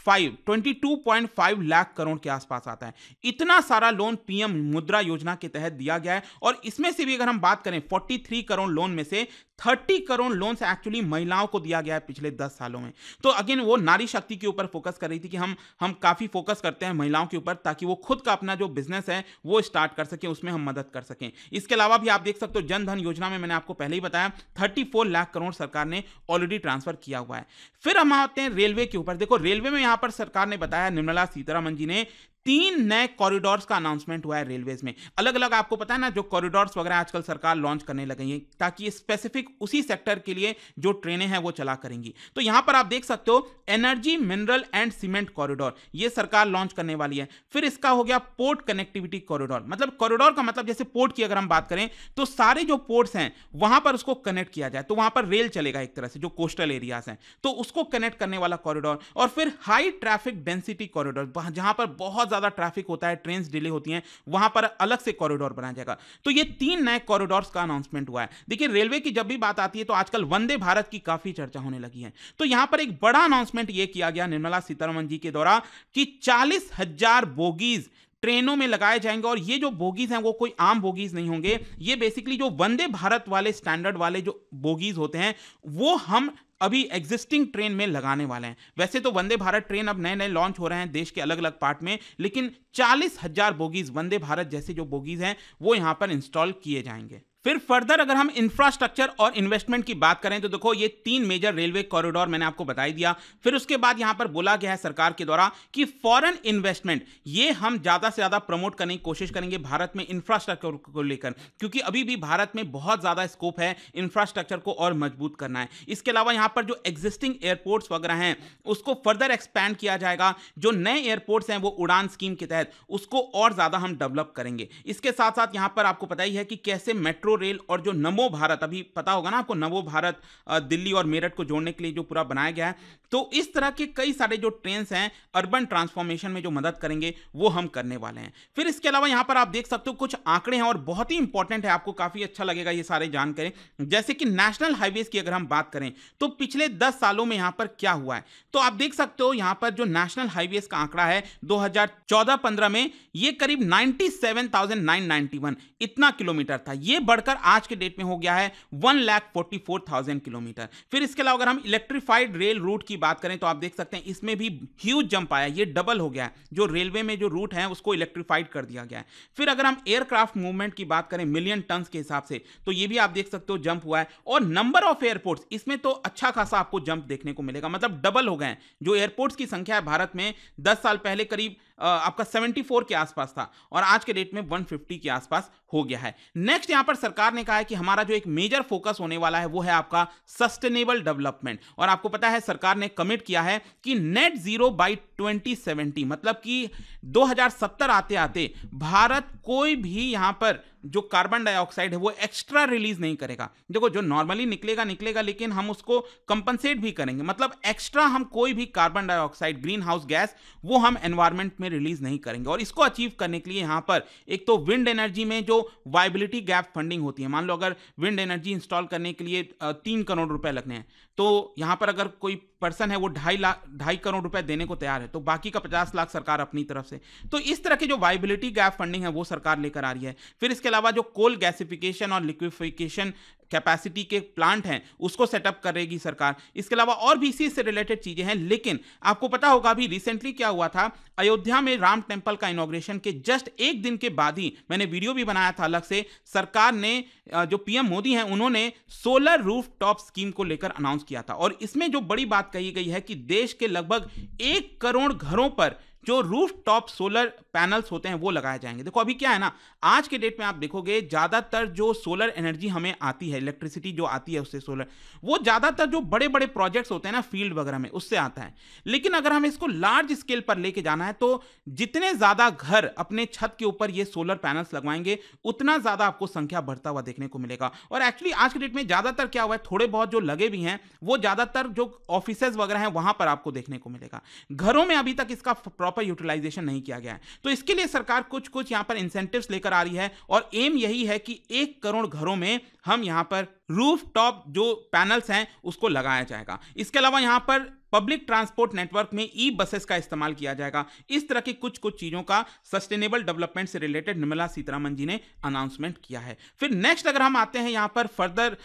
22.5 लाख करोड़ के आसपास आता है। इतना सारा लोन पीएम मुद्रा योजना के तहत दिया गया है। और इसमें से भी अगर हम बात करें 43 करोड़ लोन में से 30 करोड़ लोन से एक्चुअली महिलाओं को दिया गया है पिछले 10 सालों में। तो अगेन वो नारी शक्ति के ऊपर फोकस कर रही थी कि हम काफी फोकस करते हैं महिलाओं के ऊपर, ताकि वो खुद का अपना जो बिजनेस है वो स्टार्ट कर सके, उसमें हम मदद कर सकें। इसके अलावा भी आप देख सकते हो जन धन योजना में मैंने आपको पहले ही बताया 34 लाख करोड़ सरकार ने ऑलरेडी ट्रांसफर किया हुआ है। फिर हम आते हैं रेलवे के ऊपर। देखो रेलवे में यहां पर सरकार ने बताया, निर्मला सीतारमण जी ने 3 नए कॉरिडोर्स का अनाउंसमेंट हुआ है रेलवेज में। अलग अलग आपको पता है ना, जो कॉरिडोर्स वगैरह आजकल सरकार लॉन्च करने लगी है, ताकि स्पेसिफिक उसी सेक्टर के लिए जो ट्रेनें हैं वो चला करेंगी। तो यहां पर आप देख सकते हो energy, mineral and cement corridor ये सरकार लॉन्च करने वाली है। फिर इसका हो गया पोर्ट कनेक्टिविटी कॉरिडोर। मतलब कॉरिडोर का मतलब जैसे पोर्ट की अगर हम बात करें तो सारे जो पोर्ट्स हैं वहां पर उसको कनेक्ट किया जाए, तो वहां पर रेल चलेगा एक तरह से, जो कोस्टल एरियाज हैं तो उसको कनेक्ट करने वाला कॉरिडोर। और फिर हाई ट्रैफिक डेंसिटी कॉरिडोर, जहां पर बहुत ज्यादा ट्रैफिक होता है, ट्रेन डिले होती हैं, वहां पर अलग से कॉरिडोर बनाया जाएगा। तो ये 3 नए कॉरिडोर्स का अनाउंसमेंट हुआ है। देखिए रेलवे की जब भी बात आती है तो आजकल वंदे भारत की काफी चर्चा होने लगी है। तो यहां पर एक बड़ा अनाउंसमेंट यह किया गया निर्मला सीतारमण जी के द्वारा कि 40,000 बोगीज ट्रेनों में लगाए जाएंगे। और ये जो बोगीज हैं वो कोई आम बोगीज नहीं होंगे, ये बेसिकली जो वंदे भारत वाले स्टैंडर्ड वाले जो बोगीज होते हैं वो हम अभी एग्जिस्टिंग ट्रेन में लगाने वाले हैं। वैसे तो वंदे भारत ट्रेन अब नए नए लॉन्च हो रहे हैं देश के अलग अलग पार्ट में, लेकिन 40,000 बोगीज वंदे भारत जैसे जो बोगीज हैं वो यहां पर इंस्टॉल किए जाएंगे। फिर फर्दर अगर हम इंफ्रास्ट्रक्चर और इन्वेस्टमेंट की बात करें तो देखो ये 3 मेजर रेलवे कॉरिडोर मैंने आपको बता दिया। फिर उसके बाद यहां पर बोला गया है सरकार के द्वारा कि फॉरेन इन्वेस्टमेंट ये हम ज्यादा से ज्यादा प्रमोट करने की कोशिश करेंगे भारत में इंफ्रास्ट्रक्चर को लेकर, क्योंकि अभी भी भारत में बहुत ज्यादा स्कोप है इंफ्रास्ट्रक्चर को और मजबूत करना है। इसके अलावा यहां पर जो एग्जिस्टिंग एयरपोर्ट्स वगैरह हैं उसको फर्दर एक्सपैंड किया जाएगा। जो नए एयरपोर्ट्स हैं वो उड़ान स्कीम के तहत उसको और ज्यादा हम डेवलप करेंगे। इसके साथ साथ यहां पर आपको पता ही है कि कैसे मेट्रो रेल और जो नमो भारत, अभी पता होगा ना आपको, नमो भारत दिल्ली और मेरठ को जोड़ने के लिए जो पूरा बनाया गया है, तो इस तरह के कई सारे जो ट्रेन्स हैं अर्बन ट्रांसफॉर्मेशन में जो मदद करेंगे वो हम करने वाले हैं। फिर इसके अलावा यहां पर आप देख सकते हो कुछ आंकड़े हैं और बहुत ही इंपॉर्टेंट है, आपको काफी अच्छा लगेगा ये सारे जानकारी। जैसे कि नेशनल हाईवेज की अगर हम बात करें तो पिछले 10 सालों में यहां पर क्या हुआ है, तो आप देख सकते हो यहां पर जो नेशनल हाईवेज का आंकड़ा है 2014-15 में ये करीब 97,991 इतना किलोमीटर था। ये बढ़कर आज के डेट में हो गया है 1,44,000 किलोमीटर। फिर इसके अलावा अगर हम इलेक्ट्रीफाइड रेल रूट की बात करें तो आप देख सकते हैं इसमें भी ह्यूज जंप आया, ये डबल हो गया है। जो रेलवे में जो रूट है उसको इलेक्ट्रीफाइड कर दिया गया है। फिर अगर हम एयरक्राफ्ट मूवमेंट की बात करें मिलियन टन के हिसाब से तो ये भी आप देख सकते हो जंप हुआ है। और नंबर ऑफ एयरपोर्ट्स, इसमें तो अच्छा खासा आपको जंप देखने को मिलेगा, मतलब डबल हो गए हैं। जो एयरपोर्ट्स की संख्या है भारत में 10 साल पहले करीब आपका 74 के आसपास था और आज के डेट में 150 के आसपास हो गया है। नेक्स्ट यहां पर सरकार ने कहा है कि हमारा जो एक मेजर फोकस होने वाला है वो है आपका सस्टेनेबल डेवलपमेंट। और आपको पता है सरकार ने कमिट किया है कि नेट जीरो बाय 2070, मतलब कि 2070 आते आते भारत कोई भी यहां पर जो कार्बन डाइऑक्साइड है वो एक्स्ट्रा रिलीज नहीं करेगा। देखो, जो नॉर्मली निकलेगा लेकिन हम उसको कंपनसेट भी करेंगे, मतलब एक्स्ट्रा हम कोई भी carbon dioxide, green house gas, वो हम एनवायरमेंट में रिलीज नहीं करेंगे। और इसको अचीव करने के लिए यहां पर एक तो विंड एनर्जी में जो वायबिलिटी गैप फंडिंग होती है, मान लो अगर विंड एनर्जी इंस्टॉल करने के लिए 3 करोड़ रुपए लगने हैं, तो यहां पर अगर कोई पर्सन है वो 2.5 करोड़ रुपए देने को तैयार है, तो बाकी का 50 लाख सरकार अपनी तरफ से। तो इस तरह के जो वायबिलिटी गैप फंडिंग है वो सरकार लेकर आ रही है। फिर इसके अलावा जो कोल गैसिफिकेशन और लिक्विफिकेशन कैपेसिटी के प्लांट हैं उसको सेटअप करेगी सरकार। इसके अलावा और भी इसी से रिलेटेड चीजें हैं। लेकिन आपको पता होगा अभी रिसेंटली क्या हुआ था, अयोध्या में राम टेम्पल का इनॉग्रेशन के जस्ट एक दिन के बाद ही, मैंने वीडियो भी बनाया था अलग से, सरकार ने जो पीएम मोदी हैं उन्होंने सोलर रूफटॉप स्कीम को लेकर अनाउंस किया था। और इसमें जो बड़ी बात कही गई है कि देश के लगभग 1 करोड़ घरों पर जो रूफटॉप सोलर पैनल्स होते हैं वो लगाए जाएंगे। देखो अभी क्या है ना, आज के डेट में आप देखोगे ज्यादातर जो सोलर एनर्जी हमें आती है, इलेक्ट्रिसिटी जो आती है उससे सोलर, वो ज्यादातर जो बड़े बड़े प्रोजेक्ट्स होते हैं ना फील्ड वगैरह में, उससे आता है। लेकिन अगर हमें इसको लार्ज स्केल पर लेके जाना है तो जितने ज्यादा घर अपने छत के ऊपर ये सोलर पैनल्स लगवाएंगे उतना ज्यादा आपको संख्या बढ़ता हुआ देखने को मिलेगा। और एक्चुअली आज के डेट में ज्यादातर क्या हुआ है, थोड़े बहुत जो लगे भी हैं वो ज्यादातर जो ऑफिसेज वगैरह हैं वहां पर आपको देखने को मिलेगा। घरों में अभी तक इसका प्रॉपर यूटिलाइजेशन नहीं किया गया है। तो इसके लिए सरकार कुछ यहां पर इंसेंटिव्स लेकर आ रही है और एम यही है कि 1 करोड़ घरों में हम यहां पर रूफटॉप जो पैनल्स हैं उसको लगाया जाएगा। इसके अलावा यहां पर पब्लिक ट्रांसपोर्ट नेटवर्क में ई बसेस का इस्तेमाल किया जाएगा। इस तरह की कुछ चीजों का सस्टेनेबल डेवलपमेंट से रिलेटेड निर्मला सीतारमण जी ने अनाउंसमेंट किया है। फिर नेक्स्ट अगर हम आते हैं यहां पर फर्दर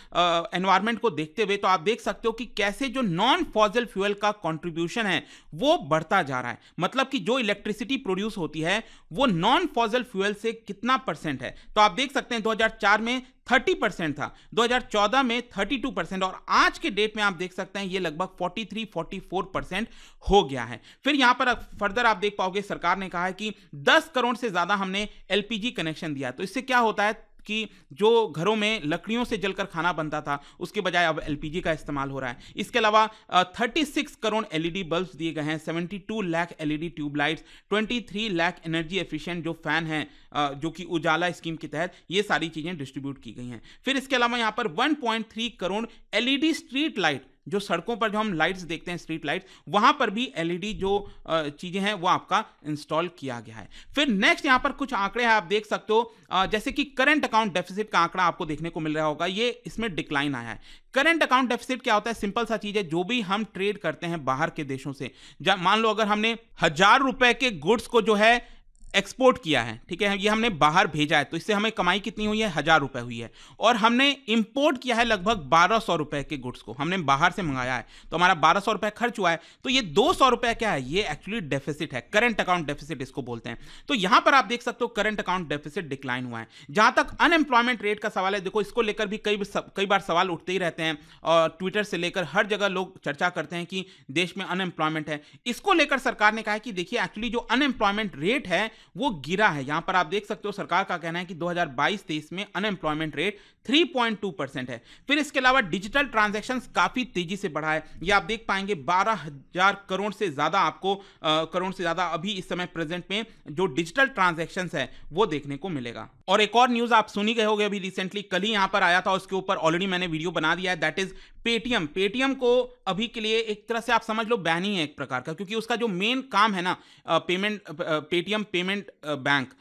एनवायरमेंट को देखते हुए, तो आप देख सकते हो कि कैसे जो नॉन फॉसिल फ्यूल का कंट्रीब्यूशन है वो बढ़ता जा रहा है। मतलब कि जो इलेक्ट्रिसिटी प्रोड्यूस होती है वो नॉन फॉसिल फ्यूल से कितना परसेंट है, तो आप देख सकते हैं 2004 में 30% था, 2014 में 32% और आज के डेट में आप देख सकते हैं ये लगभग 43-44% हो गया है। फिर यहां पर फर्दर आप देख पाओगे सरकार ने कहा है कि 10 करोड़ से ज्यादा हमने एलपीजी कनेक्शन दिया। तो इससे क्या होता है कि जो घरों में लकड़ियों से जलकर खाना बनता था उसके बजाय अब एलपीजी का इस्तेमाल हो रहा है। इसके अलावा 36 करोड़ एलईडी बल्ब्स दिए गए हैं, 72 lakh LED tubelights, 23 lakh energy efficient जो फैन हैं जो कि उजाला स्कीम के तहत ये सारी चीजें डिस्ट्रीब्यूट की गई हैं। फिर इसके अलावा यहां पर 1.3 करोड़ एलईडी स्ट्रीट लाइट, जो सड़कों पर जो हम लाइट्स देखते हैं स्ट्रीट लाइट्स, वहां पर भी एलईडी जो चीजें हैं वो आपका इंस्टॉल किया गया है। फिर नेक्स्ट यहां पर कुछ आंकड़े हैं आप देख सकते हो, जैसे कि करंट अकाउंट डेफिसिट का आंकड़ा आपको देखने को मिल रहा होगा, ये इसमें डिक्लाइन आया है। करंट अकाउंट डेफिसिट क्या होता है, सिंपल सा चीज है, जो भी हम ट्रेड करते हैं बाहर के देशों से, मान लो अगर हमने 1000 रुपए के गुड्स को जो है एक्सपोर्ट किया है, ठीक है, ये हमने बाहर भेजा है, तो इससे हमें कमाई कितनी हुई है, 1000 रुपए हुई है। और हमने इंपोर्ट किया है लगभग 1200 रुपए के गुड्स को, हमने बाहर से मंगाया है, तो हमारा 1200 रुपए खर्च हुआ है। तो ये 200 रुपए क्या है, ये एक्चुअली डेफिसिट है, करंट अकाउंट डेफिसिट इसको बोलते हैं। तो यहां पर आप देख सकते हो करंट अकाउंट डेफिसिट डिक्लाइन हुआ है। जहां तक अनएम्प्लॉयमेंट रेट का सवाल है, देखो इसको लेकर भी कई बार सवाल उठते ही रहते हैं और ट्विटर से लेकर हर जगह लोग चर्चा करते हैं कि देश में अनएम्प्लॉयमेंट है। इसको लेकर सरकार ने कहा है कि देखिए एक्चुअली जो अनएम्प्लॉयमेंट रेट है वो गिरा है। यहां पर आप देख सकते हो सरकार का कहना है कि 2022-23 में अनएम्प्लॉयमेंट रेट 3.2% है। फिर इसके अलावा डिजिटल ट्रांजैक्शंस काफी तेजी से बढ़ा है, ये आप देख पाएंगे 12,000 करोड़ से ज्यादा आपको करोड़ से ज्यादा अभी इस समय प्रेजेंट में जो डिजिटल ट्रांजैक्शंस है वो देखने को मिलेगा। और एक और न्यूज आप सुनी गए होंगे, अभी रिसेंटली कल ही यहां पर आया था, उसके ऊपर ऑलरेडी मैंने वीडियो बना दिया है, दैट इज पेटीएम। पेटीएम को अभी के लिए एक तरह से आप समझ लो बैन ही है एक प्रकार का, क्योंकि उसका जो मेन काम है ना पेमेंट, पेटीएम पेमेंट बैंक,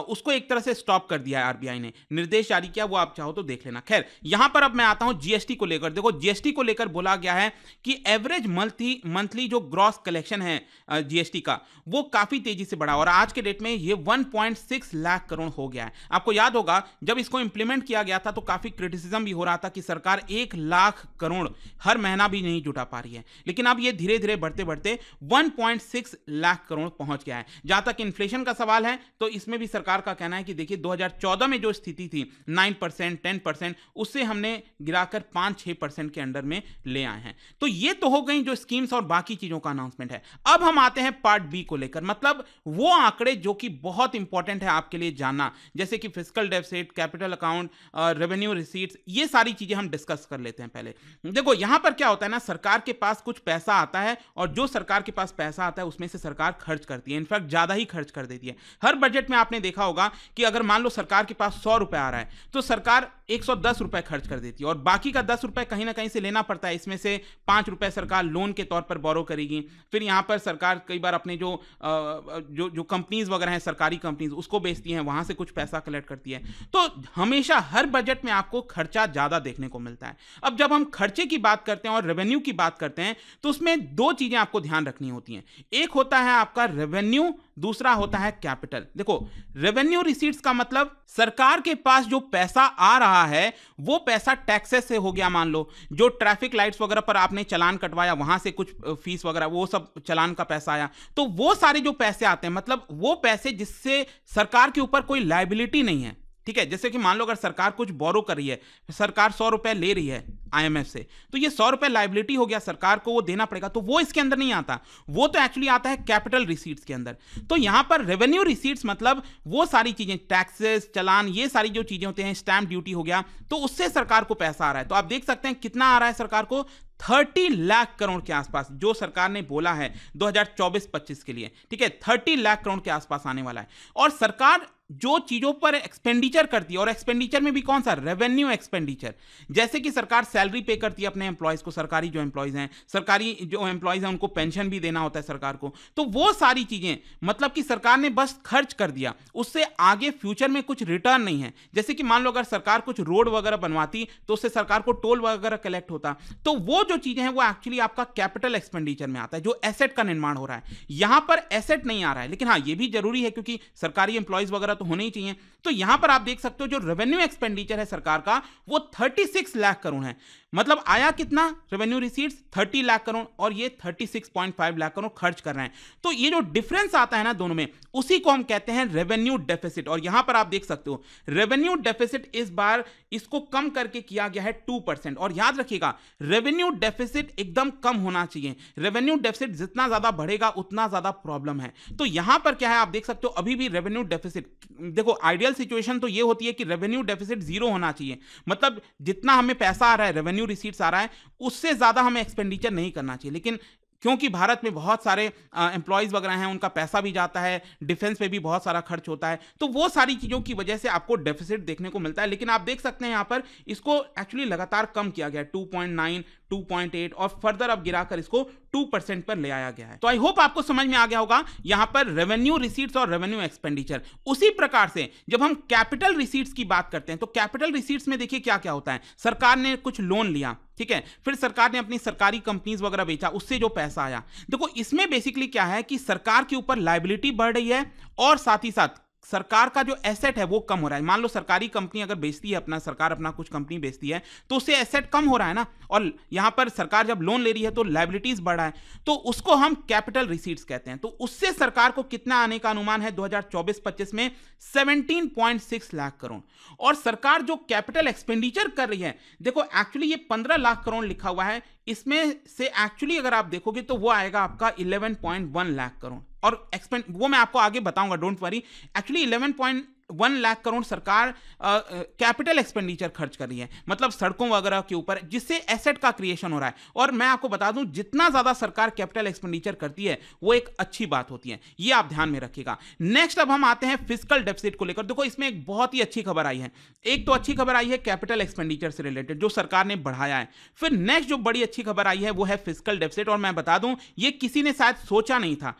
उसको एक तरह से स्टॉप कर दिया है आरबीआई ने, निर्देश जारी किया, वो आप चाहो तो देख लेना। खैर यहां पर अब मैं आता हूं जीएसटी को लेकर। देखो जीएसटी को लेकर बोला गया है कि एवरेज मंथली जो ग्रॉस कलेक्शन है जीएसटी का वो काफी तेजी से बढ़ा और आज के डेट में ये 1.6 लाख करोड़ हो गया है। आपको याद होगा जब इसको इंप्लीमेंट किया गया था तो काफी क्रिटिसिज्म भी हो रहा था कि सरकार 1 लाख करोड़ हर महीना भी नहीं जुटा पा रही है, लेकिन अब ये धीरे धीरे बढ़ते बढ़ते 1.6 लाख करोड़ पहुंच गया है। जहां तक इन्फ्लेशन का सवाल है तो इसमें भी सरकार का कहना है कि देखिए 2014 में जो स्थिति थी 9%, 5% उससे हमने गिराकर 5-6% के अंडर में ले आए हैं। तो ये तो हो गई जो स्कीम्स और बाकी चीजों का अनाउंसमेंट है। अब हम आते हैं पार्ट बी को लेकर, मतलब वो आंकड़े जो कि बहुत इंपॉर्टेंट है आपके लिए जानना, जैसे कि fiscal deficit, capital account, revenue receipts, ये सारी चीजें हम डिस्कस कर लेते हैं। पहले देखो यहां पर क्या होता है ना, सरकार के पास कुछ पैसा आता है और जो सरकार के पास पैसा आता है उसमें से सरकार खर्च करती है, इनफैक्ट ज्यादा ही खर्च कर देती है। हर बजट में आपने देखा होगा कि अगर मान लो सरकार के पास 100 रुपए आ रहा है तो सरकार 110 रुपए खर्च कर देती है और बाकी का 10 रुपए कहीं ना कहीं से लेना पड़ता है। इसमें से 5 रुपए सरकार लोन के तौर पर बोरो करेगी, फिर यहां पर सरकार कई बार अपने जो कंपनीज वगैरह हैं, सरकारी कंपनीज, उसको बेचती हैं, वहां से कुछ पैसा कलेक्ट करती है। तो हमेशा हर बजट में आपको खर्चा ज्यादा देखने को मिलता है। अब जब हम खर्चे की बात करते हैं और रेवेन्यू की बात करते हैं तो उसमें दो चीजें आपको ध्यान रखनी होती हैं। एक होता है आपका रेवेन्यू, दूसरा होता है कैपिटल। देखो रेवेन्यू रिसीट्स का मतलब सरकार के पास जो पैसा आ रहा है वो पैसा टैक्सेस से हो गया। मान लो जो ट्रैफिक लाइट्स वगैरह पर आपने चालान कटवाया, वहां से कुछ फीस वगैरह, वो सब चालान का पैसा आया, तो वो सारे जो पैसे आते हैं, मतलब वो पैसे जिससे सरकार के ऊपर कोई लायबिलिटी नहीं है। ठीक है, जैसे कि मान लो अगर सरकार कुछ बोरो कर रही है, सरकार 100 रुपए ले रही है आईएमएफ से, तो ये 100 रुपए लायबिलिटी हो गया, सरकार को वो देना पड़ेगा, तो वो इसके अंदर नहीं आता, वो तो एक्चुअली आता है कैपिटल रिसीट्स के अंदर। तो यहां पर रेवेन्यू रिसीट्स मतलब वो सारी चीजें, टैक्सेस, चालान, ये सारी जो चीजें होते हैं, स्टैंप ड्यूटी हो गया, तो उससे सरकार को पैसा आ रहा है। तो आप देख सकते हैं कितना आ रहा है सरकार को, 30 लाख करोड़ के आसपास, जो सरकार ने बोला है 2024-25 के लिए। ठीक है, 30 लाख करोड़ के आसपास आने वाला है। और सरकार जो चीजों पर एक्सपेंडिचर करती है, और एक्सपेंडिचर में भी कौन सा, रेवेन्यू एक्सपेंडिचर, जैसे कि सरकार सैलरी पे करती है अपने एम्प्लॉयज को, सरकारी जो एम्प्लॉयज हैं, सरकारी जो एम्प्लॉयज हैं उनको पेंशन भी देना होता है सरकार को, तो वो सारी चीजें मतलब कि सरकार ने बस खर्च कर दिया, उससे आगे फ्यूचर में कुछ रिटर्न नहीं है। जैसे कि मान लो अगर सरकार कुछ रोड वगैरह बनवाती तो उससे सरकार को टोल वगैरह कलेक्ट होता, तो वो जो चीजें हैं वो एक्चुअली आपका कैपिटल एक्सपेंडिचर में आता है, जो एसेट का निर्माण हो रहा है। यहां पर एसेट नहीं आ रहा है, लेकिन हाँ ये भी जरूरी है क्योंकि सरकारी एम्प्लॉयज वगैरह तो होने ही चाहिए। तो यहां पर आप देख सकते हो जो रेवेन्यू एक्सपेंडिचर है सरकार का वो 36 लाख करोड़ है। मतलब आया कितना रेवेन्यू रिसीट्स, 30 लाख करोड़, और ये 36.5 लाख करोड़ खर्च कर रहे हैं। तो ये जो डिफरेंस आता है ना दोनों में, उसी को हम कहते हैं रेवेन्यू डेफिसिट। और यहां पर आप देख सकते हो रेवेन्यू डेफिसिट इस बार इसको कम करके किया गया है 2%। और याद रखिएगा रेवेन्यू डेफिसिट एकदम कम होना चाहिए, रेवेन्यू डेफिसिट जितना ज्यादा बढ़ेगा उतना ज्यादा प्रॉब्लम है। तो यहां पर क्या है आप देख सकते हो अभी भी रेवेन्यू डेफिसिट, देखो आइडियल सिचुएशन तो ये होती है कि रेवेन्यू डेफिसिट 0 होना चाहिए, मतलब जितना हमें पैसा आ रहा है, रेवेन्यू रिसीट्स आ रहा है, उससे ज्यादा हमें एक्सपेंडिचर नहीं करना चाहिए। लेकिन क्योंकि भारत में बहुत सारे एम्प्लॉयज वगैरह हैं, उनका पैसा भी जाता है, डिफेंस पे भी बहुत सारा खर्च होता है, तो वो सारी चीज़ों की वजह से आपको डेफिसिट देखने को मिलता है। लेकिन आप देख सकते हैं यहाँ पर इसको एक्चुअली लगातार कम किया गया है, 2.9, 2.8 और फर्दर अब गिराकर इसको 2% पर ले आया गया है। तो आई होप आपको समझ में आ गया होगा यहाँ पर रेवेन्यू रिसीट्स और रेवेन्यू एक्सपेंडिचर। उसी प्रकार से जब हम कैपिटल रिसीट्स की बात करते हैं तो कैपिटल रिसीट्स में देखिए क्या क्या होता है। सरकार ने कुछ लोन लिया, ठीक है, फिर सरकार ने अपनी सरकारी कंपनीज वगैरह बेचा, उससे जो पैसा आया, देखो इसमें बेसिकली क्या है कि सरकार के ऊपर लायबिलिटी बढ़ रही है और साथ ही साथ सरकार का जो एसेट है वो कम हो रहा है। मान लो सरकारी कंपनी अगर बेचती है अपना, सरकार अपना कुछ कंपनी बेचती है तो उससे एसेट कम हो रहा है ना, और यहां पर सरकार जब लोन ले रही है तो लायबिलिटीज बढ़ रहा है, तो उसको हम कैपिटल रिसीट्स कहते हैं। तो उससे सरकार को कितना आने का अनुमान है 2024-25 में 17.6 लाख करोड़। और सरकार जो कैपिटल एक्सपेंडिचर कर रही है, देखो एक्चुअली ये 15 लाख करोड़ लिखा हुआ है, इसमें से एक्चुअली अगर आप देखोगे तो वो आएगा आपका 11.1 लाख करोड़। और एक्सपेंड वो मैं आपको आगे बताऊंगा, don't worry. Actually 11.1 lakh crore सरकार कैपिटल एक्सपेंडिचर खर्च कर रही है, मतलब सड़कों वगैरह के ऊपर, जिससे एसेट का क्रिएशन हो रहा है। और मैं आपको बता दूं जितना ज्यादा सरकार कैपिटल एक्सपेंडिचर करती है वो एक अच्छी बात होती है, ये आप ध्यान में रखिएगा। नेक्स्ट अब हम आते हैं फिस्कल डेफिसिट को लेकर। देखो इसमें एक बहुत ही अच्छी खबर आई है। एक तो अच्छी खबर आई है कैपिटल एक्सपेंडिचर से रिलेटेड जो सरकार ने बढ़ाया है। फिर नेक्स्ट जो बड़ी अच्छी खबर आई है वो है फिस्कल डेफिसिट। और मैं बता दूं ये किसी ने शायद सोचा नहीं था।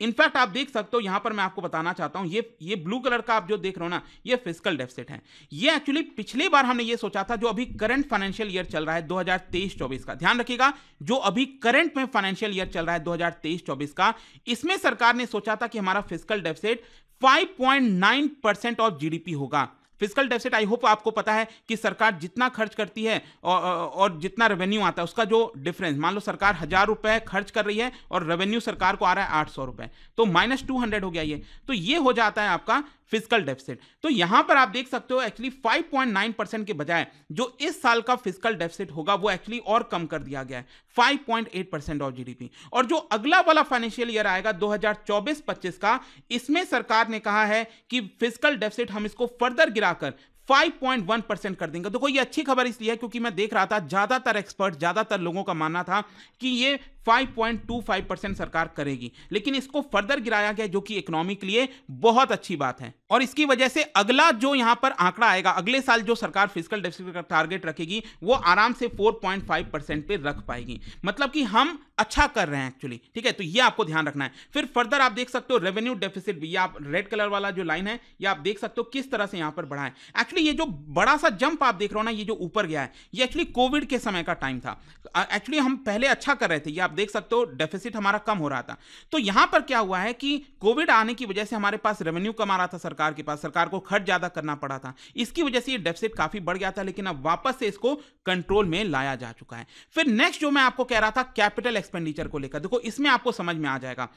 इनफैक्ट आप देख सकते हो यहां पर मैं आपको बताना चाहता हूं, ये ब्लू कलर का आप जो देख रहे हो ना, ये फिस्कल डेफिसिट है। ये एक्चुअली पिछली बार हमने ये सोचा था, जो अभी करंट फाइनेंशियल ईयर चल रहा है 2023-24 का, ध्यान रखिएगा, जो अभी करंट में फाइनेंशियल ईयर चल रहा है 2023-24 का, इसमें सरकार ने सोचा था कि हमारा फिस्कल डेफिसिट 5.9% ऑफ जीडीपी होगा। फिस्कल डेफिसिट आई होप आपको पता है कि सरकार जितना खर्च करती है और जितना रेवेन्यू आता है उसका जो डिफरेंस, मान लो सरकार 1000 रुपए खर्च कर रही है और रेवेन्यू सरकार को आ रहा है 800 रुपए, तो -200 हो गया ये, तो ये हो जाता है आपका फिस्कल डेफिसिट। तो यहां पर आप देख सकते हो एक्चुअली 5.9% के बजाय जो इस साल का फिस्कल डेफिसिट होगा वो एक्चुअली और कम कर दिया गया है, 5.8% ऑफ जीडीपी। और जो अगला वाला फाइनेंशियल ईयर आएगा 2024-25 का, इसमें सरकार ने कहा है कि फिस्कल डेफिसिट हम इसको फर्दर गिराकर 5.1% कर देंगे। देखो ये अच्छी खबर इसलिए है क्योंकि मैं देख रहा था ज्यादातर एक्सपर्ट, ज्यादातर लोगों का मानना था कि ये 5.25% सरकार करेगी, लेकिन इसको फर्दर गिराया गया जो कि इकोनॉमी के लिए बहुत अच्छी बात है। और इसकी वजह से अगला जो यहां पर आंकड़ा आएगा, अगले साल जो सरकार फिस्कल डेफिसिट का टारगेट रखेगी वो आराम से 4.5% पे रख पाएगी। मतलब कि हम अच्छा कर रहे हैं एक्चुअली, ठीक है। तो ये आपको ध्यान रखना है। फिर फर्दर आप देख सकते हो रेवेन्यू डेफिसिट भी, ये आप रेड कलर वाला जो लाइन है ये आप देख सकते हो किस तरह से यहां पर बढ़ा है। एक्चुअली ये जो बड़ा सा जंप आप देख रहे हो ना, ये जो ऊपर गया है, ये एक्चुअली कोविड के समय का टाइम था। एक्चुअली हम पहले अच्छा कर रहे थे, ये आप देख सकते हो डेफिसिट हमारा कम हो रहा था। तो यहां पर क्या हुआ है कि कोविड आने की वजह से हमारे पास रेवेन्यू कम आ रहा था सरकार के पास, सरकार को खर्च ज्यादा करना पड़ा था, इसकी वजह से ये डेफिसिट काफी बढ़ गया था, लेकिन अब वापस से इसको कंट्रोल में लाया जा चुका है। फिर नेक्स्ट जो मैं आपको कह रहा था कैपिटल एक्सपेंडिचर को लेकर, देखो इसमें आपको समझ में आ जाएगा।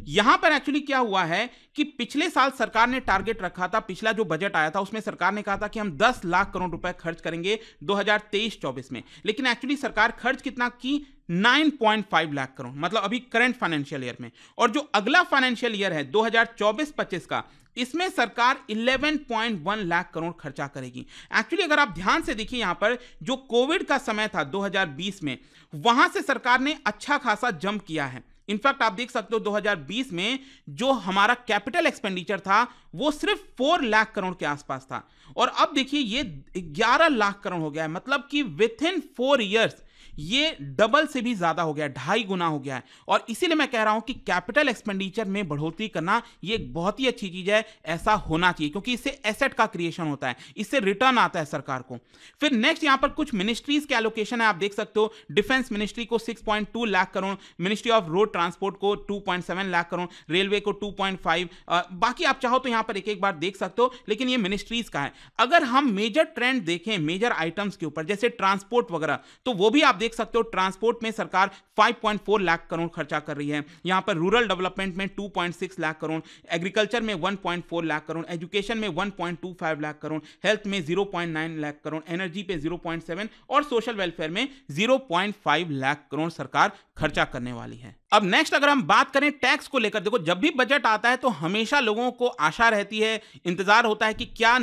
यहां पर एक्चुअली क्या हुआ है कि पिछले साल सरकार ने टारगेट रखा था, पिछला जो बजट आया था उसमें सरकार ने कहा था कि हम 10 लाख करोड़ रुपए खर्च करेंगे 2023-24 में, लेकिन एक्चुअली सरकार खर्च कितना की 9.5 लाख करोड़, मतलब अभी करंट फाइनेंशियल ईयर में। और जो अगला फाइनेंशियल ईयर है 2024-25 का, इसमें सरकार 11.1 लाख करोड़ खर्चा करेगी। एक्चुअली अगर आप ध्यान से देखिए यहां पर जो कोविड का समय था 2020 में, वहां से सरकार ने अच्छा खासा जंप किया है। इनफैक्ट आप देख सकते हो 2020 में जो हमारा कैपिटल एक्सपेंडिचर था वो सिर्फ 4 लाख करोड़ के आसपास था, और अब देखिए ये 11 लाख करोड़ हो गया है। मतलब कि विथ इन 4 इयर्स ये डबल से भी ज्यादा हो गया है, 2.5 गुना हो गया है। और इसीलिए मैं कह रहा हूं कि कैपिटल एक्सपेंडिचर में बढ़ोतरी करना ये एक बहुत ही अच्छी चीज है, ऐसा होना चाहिए, क्योंकि इससे एसेट का क्रिएशन होता है, इससे रिटर्न आता है सरकार को। फिर नेक्स्ट यहां पर कुछ मिनिस्ट्रीज के एलोकेशन है, आप देख सकते हो। डिफेंस मिनिस्ट्री को 6.2 lakh crore, ministry of road transport को 2.7 लाख करोड़, रेलवे को 2.5, बाकी आप चाहो तो यहां पर एक एक बार देख सकते हो, लेकिन ये मिनिस्ट्रीज का है। अगर हम मेजर ट्रेंड देखें मेजर आइटम्स के ऊपर, जैसे ट्रांसपोर्ट वगैरह, तो वो भी आप देख सकते हो ट्रांसपोर्ट में सरकार 5.4 लाख करोड़ खर्चा कर रही है। यहां पर रूरल डेवलपमेंट में 2.6 लाख करोड़, एग्रीकल्चर में 1.4 लाख करोड़, एजुकेशन में 1.25 लाख करोड़, हेल्थ में 0.9 लाख करोड़, एनर्जी पे 0.7 और सोशल वेलफेयर में 0.5 लाख करोड़ सरकार खर्चा करने वाली है। अब नेक्स्ट अगर हम बात करें टैक्स को लेकर, देखो जब भी बजट आता है तो हमेशा लोगों को आशा रहती है, इंतजार होता है कि क्या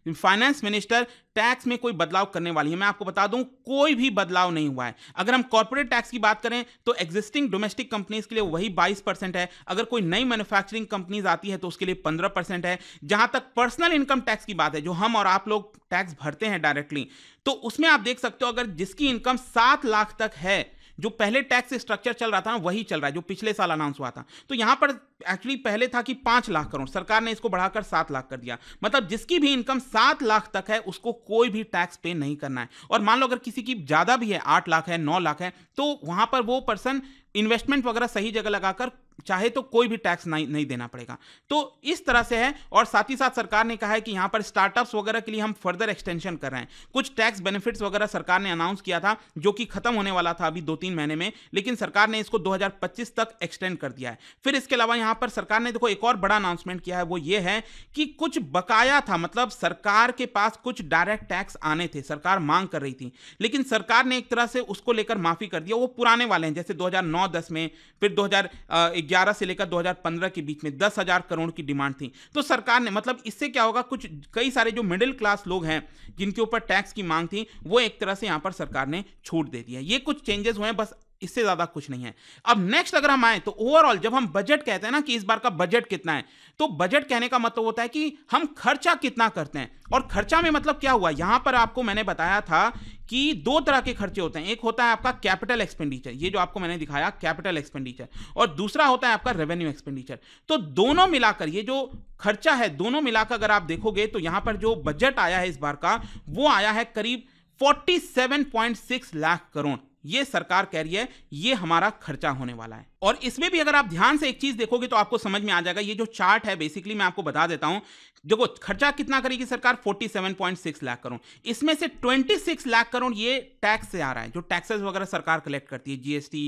फाइनेंस मिनिस्टर टैक्स में कोई बदलाव करने वाली है। मैं आपको बता दूं कोई भी बदलाव नहीं हुआ है। अगर हम कॉर्पोरेट टैक्स की बात करें तो एग्जिस्टिंग डोमेस्टिक कंपनीज के लिए वही 22% है, अगर कोई नई मैन्युफैक्चरिंग कंपनीज आती है तो उसके लिए 15% है। जहां तक पर्सनल इनकम टैक्स की बात है, जो हम और आप लोग टैक्स भरते हैं डायरेक्टली, तो उसमें आप देख सकते हो अगर जिसकी इनकम 7 लाख तक है, जो पहले टैक्स स्ट्रक्चर चल रहा था ना वही चल रहा है जो पिछले साल अनाउंस हुआ था। तो यहां पर एक्चुअली पहले था कि 5 लाख करोड़, सरकार ने इसको बढ़ाकर 7 लाख कर दिया। मतलब जिसकी भी इनकम 7 लाख तक है उसको कोई भी टैक्स पे नहीं करना है। और मान लो अगर किसी की ज्यादा भी है, 8 लाख है, 9 लाख है, तो वहां पर वो पर्सन इन्वेस्टमेंट वगैरह सही जगह लगाकर चाहे तो कोई भी टैक्स नहीं देना पड़ेगा। तो इस तरह से है। और साथ ही साथ सरकार ने कहा है कि यहां पर स्टार्टअप्स वगैरह के लिए हम फर्दर एक्सटेंशन कर रहे हैं। कुछ टैक्स बेनिफिट्स वगैरह सरकार ने अनाउंस किया था जो कि खत्म होने वाला था अभी 2-3 महीने में, लेकिन सरकार ने इसको 2025 तक एक्सटेंड कर दिया है। फिर इसके अलावा यहां पर सरकार ने देखो एक और बड़ा अनाउंसमेंट किया है, वो ये है कि कुछ बकाया था, मतलब सरकार के पास कुछ डायरेक्ट टैक्स आने थे, सरकार मांग कर रही थी, लेकिन सरकार ने एक तरह से उसको लेकर माफी कर दिया। वो पुराने वाले हैं, जैसे 2009-10 में, फिर 2011 से लेकर 2015 के बीच में 10,000 करोड़ की डिमांड थी। तो सरकार ने, मतलब इससे क्या होगा, कुछ कई सारे जो मिडिल क्लास लोग हैं जिनके ऊपर टैक्स की मांग थी, वो एक तरह से यहां पर सरकार ने छूट दे दी है। ये कुछ चेंजेस हुए हैं, बस इससे ज्यादा कुछ नहीं है। अब नेक्स्ट अगर हम आए तो ओवरऑल जब हम बजट कहते हैं ना कि इस बार का बजट कितना है, तो बजट कहने का मतलब होता है कि हम खर्चा कितना करते हैं। और खर्चा में मतलब क्या हुआ, यहां पर आपको मैंने बताया था कि 2 तरह के खर्चे होते हैं। एक होता है आपका कैपिटल एक्सपेंडिचर, ये जो आपको मैंने दिखाया कैपिटल एक्सपेंडिचर, और दूसरा होता है आपका रेवेन्यू एक्सपेंडिचर। तो दोनों मिलाकर ये जो खर्चा है, दोनों मिलाकर अगर आप देखोगे तो यहां पर जो बजट आया है इस बार का, वो आया है करीब 47.6 लाख करोड़। ये सरकार कह रही है ये हमारा खर्चा होने वाला है। और इसमें भी अगर आप ध्यान से एक चीज देखोगे तो आपको समझ में आ जाएगा। ये जो चार्ट है बेसिकली मैं आपको बता देता हूं। देखो खर्चा कितना करेगी सरकार, 47.6 लाख करोड़। इसमें से 26 लाख करोड़ ये टैक्स से आ रहा है, जो टैक्सेस वगैरह सरकार कलेक्ट करती है, जीएसटी,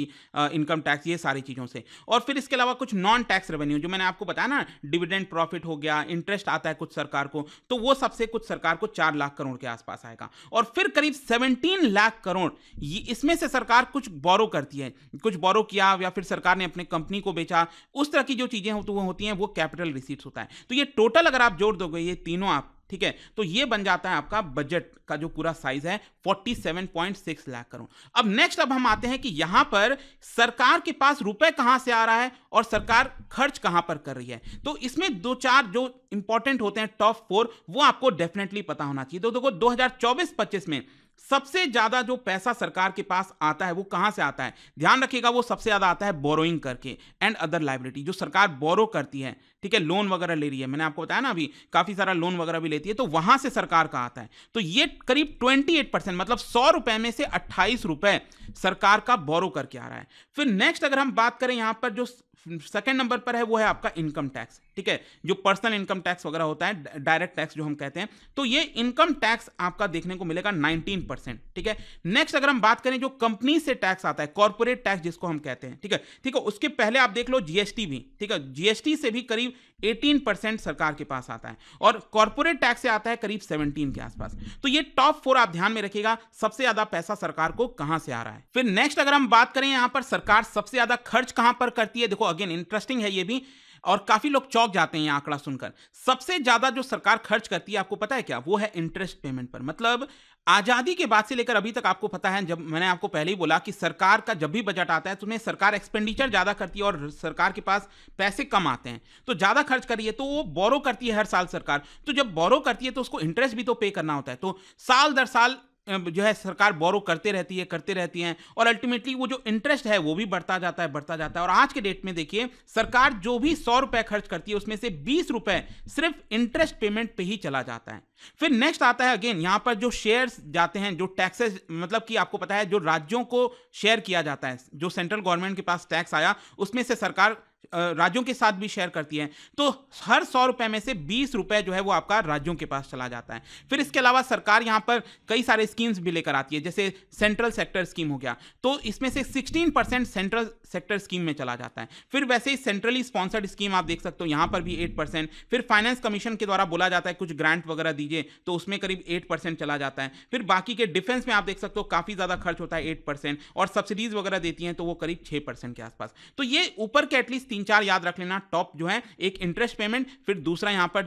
इनकम टैक्स, ये सारी चीजों से। और फिर इसके अलावा कुछ नॉन टैक्स रेवेन्यू जो मैंने आपको बताया ना, डिविडेंड प्रॉफिट हो गया, इंटरेस्ट आता है कुछ सरकार को, तो वो सबसे कुछ सरकार को 4 लाख करोड़ के आसपास आएगा। और फिर करीब 17 लाख करोड़ इसमें से सरकार कुछ बोरो करती है, कुछ बोरो किया या फिर सरकार ने अपने कंपनी को बेचा, उस तरह की जो चीजें होती हैं वो कैपिटल रिसीट्स होता है। तो ये टोटल अगर आप जोड़ दोगे ये तीनों आप, ठीक है, तो ये बन जाता है आपका बजट का जो पूरा साइज है 47.6 लाख करोड़। अब नेक्स्ट अब हम आते हैं कि यहां पर सरकार के पास रुपए कहां से आ रहा है और सरकार खर्च कहां पर कर रही है। तो इसमें दो चार जो इंपॉर्टेंट होते हैं टॉप 4, वो आपको डेफिनेटली पता होना चाहिए। तो देखो 2024-25 में सबसे ज्यादा जो पैसा सरकार के पास आता है वो कहां से आता है, ध्यान रखिएगा, वो सबसे ज्यादा आता है बोरोइंग करके एंड अदर लायबिलिटी। जो सरकार बोरो करती है, ठीक है, लोन वगैरह ले रही है, मैंने आपको बताया ना अभी काफी सारा लोन वगैरह भी लेती है, तो वहां से सरकार का आता है। तो ये करीब 28%, मतलब 100 रुपए में से 28 रुपए सरकार का बोरो करके आ रहा है। फिर नेक्स्ट अगर हम बात करें यहां पर जो सेकेंड नंबर पर है वो है आपका इनकम टैक्स, ठीक है, जो पर्सनल इनकम टैक्स वगैरह होता है, डायरेक्ट टैक्स जो हम कहते हैं, तो ये इनकम टैक्स आपका देखने को मिलेगा 19%, ठीक है। नेक्स्ट अगर हम बात करें जो कंपनी से टैक्स आता है, कॉर्पोरेट टैक्स जिसको हम कहते हैं, ठीक है, उसके पहले आप देख लो जीएसटी भी, ठीक है, जीएसटी से भी करीब 18% सरकार के पास आता है और कॉर्पोरेट टैक्स से आता है करीब 17 के आसपास। तो ये टॉप 4 आप ध्यान में रखिएगा, सबसे ज्यादा पैसा सरकार को कहां से आ रहा है। फिर नेक्स्ट अगर हम बात करें यहां पर सरकार सबसे ज्यादा खर्च कहां पर करती है, देखो अगेन इंटरेस्टिंग है ये भी, और काफी लोग चौंक जाते हैं ये आंकड़ा सुनकर। सबसे ज्यादा जो सरकार खर्च करती है आपको पता है क्या, वो है इंटरेस्ट पेमेंट पर। मतलब आजादी के बाद से लेकर अभी तक आपको पता है, जब मैंने आपको पहले ही बोला कि सरकार का जब भी बजट आता है तो उन्हें सरकार एक्सपेंडिचर ज्यादा करती है और सरकार के पास पैसे कम आते हैं, तो ज्यादा खर्च कर रही है तो वो बोरो करती है हर साल सरकार। तो जब बोरो करती है तो उसको इंटरेस्ट भी तो पे करना होता है, तो साल दर साल जो है सरकार बोरो करते रहती है और अल्टीमेटली वो जो इंटरेस्ट है वो भी बढ़ता जाता है। और आज के डेट में देखिए सरकार जो भी 100 रुपए खर्च करती है उसमें से 20 रुपए सिर्फ इंटरेस्ट पेमेंट पे ही चला जाता है। फिर नेक्स्ट आता है अगेन यहां पर जो शेयर्स जाते हैं, जो टैक्सेस, मतलब कि आपको पता है जो राज्यों को शेयर किया जाता है, जो सेंट्रल गवर्नमेंट के पास टैक्स आया उसमें से सरकार राज्यों के साथ भी शेयर करती है, तो हर 100 रुपए में से 20 रुपए जो है वो आपका राज्यों के पास चला जाता है। फिर इसके अलावा सरकार यहां पर कई सारे स्कीम्स भी लेकर आती है, जैसे सेंट्रल सेक्टर स्कीम हो गया, तो इसमें से 16% सेंट्रल सेक्टर स्कीम में चला जाता है। फिर वैसे ही सेंट्रली स्पॉन्सर्ड स्कीम आप देख सकते हो, यहां पर भी 8%। फिर फाइनेंस कमीशन के द्वारा बोला जाता है कुछ ग्रांट वगैरह दीजिए, तो उसमें करीब 8% चला जाता है। फिर बाकी के डिफेंस में आप देख सकते हो काफी ज्यादा खर्च होता है 8%, और सब्सिडीज वगैरह देती हैं तो वो करीब 6% के आसपास। तो ये ऊपर के एटलीस्ट 3-4 याद रख लेना। टॉप जो है एक इंटरेस्ट पेमेंट, फिर दूसरा यहां पर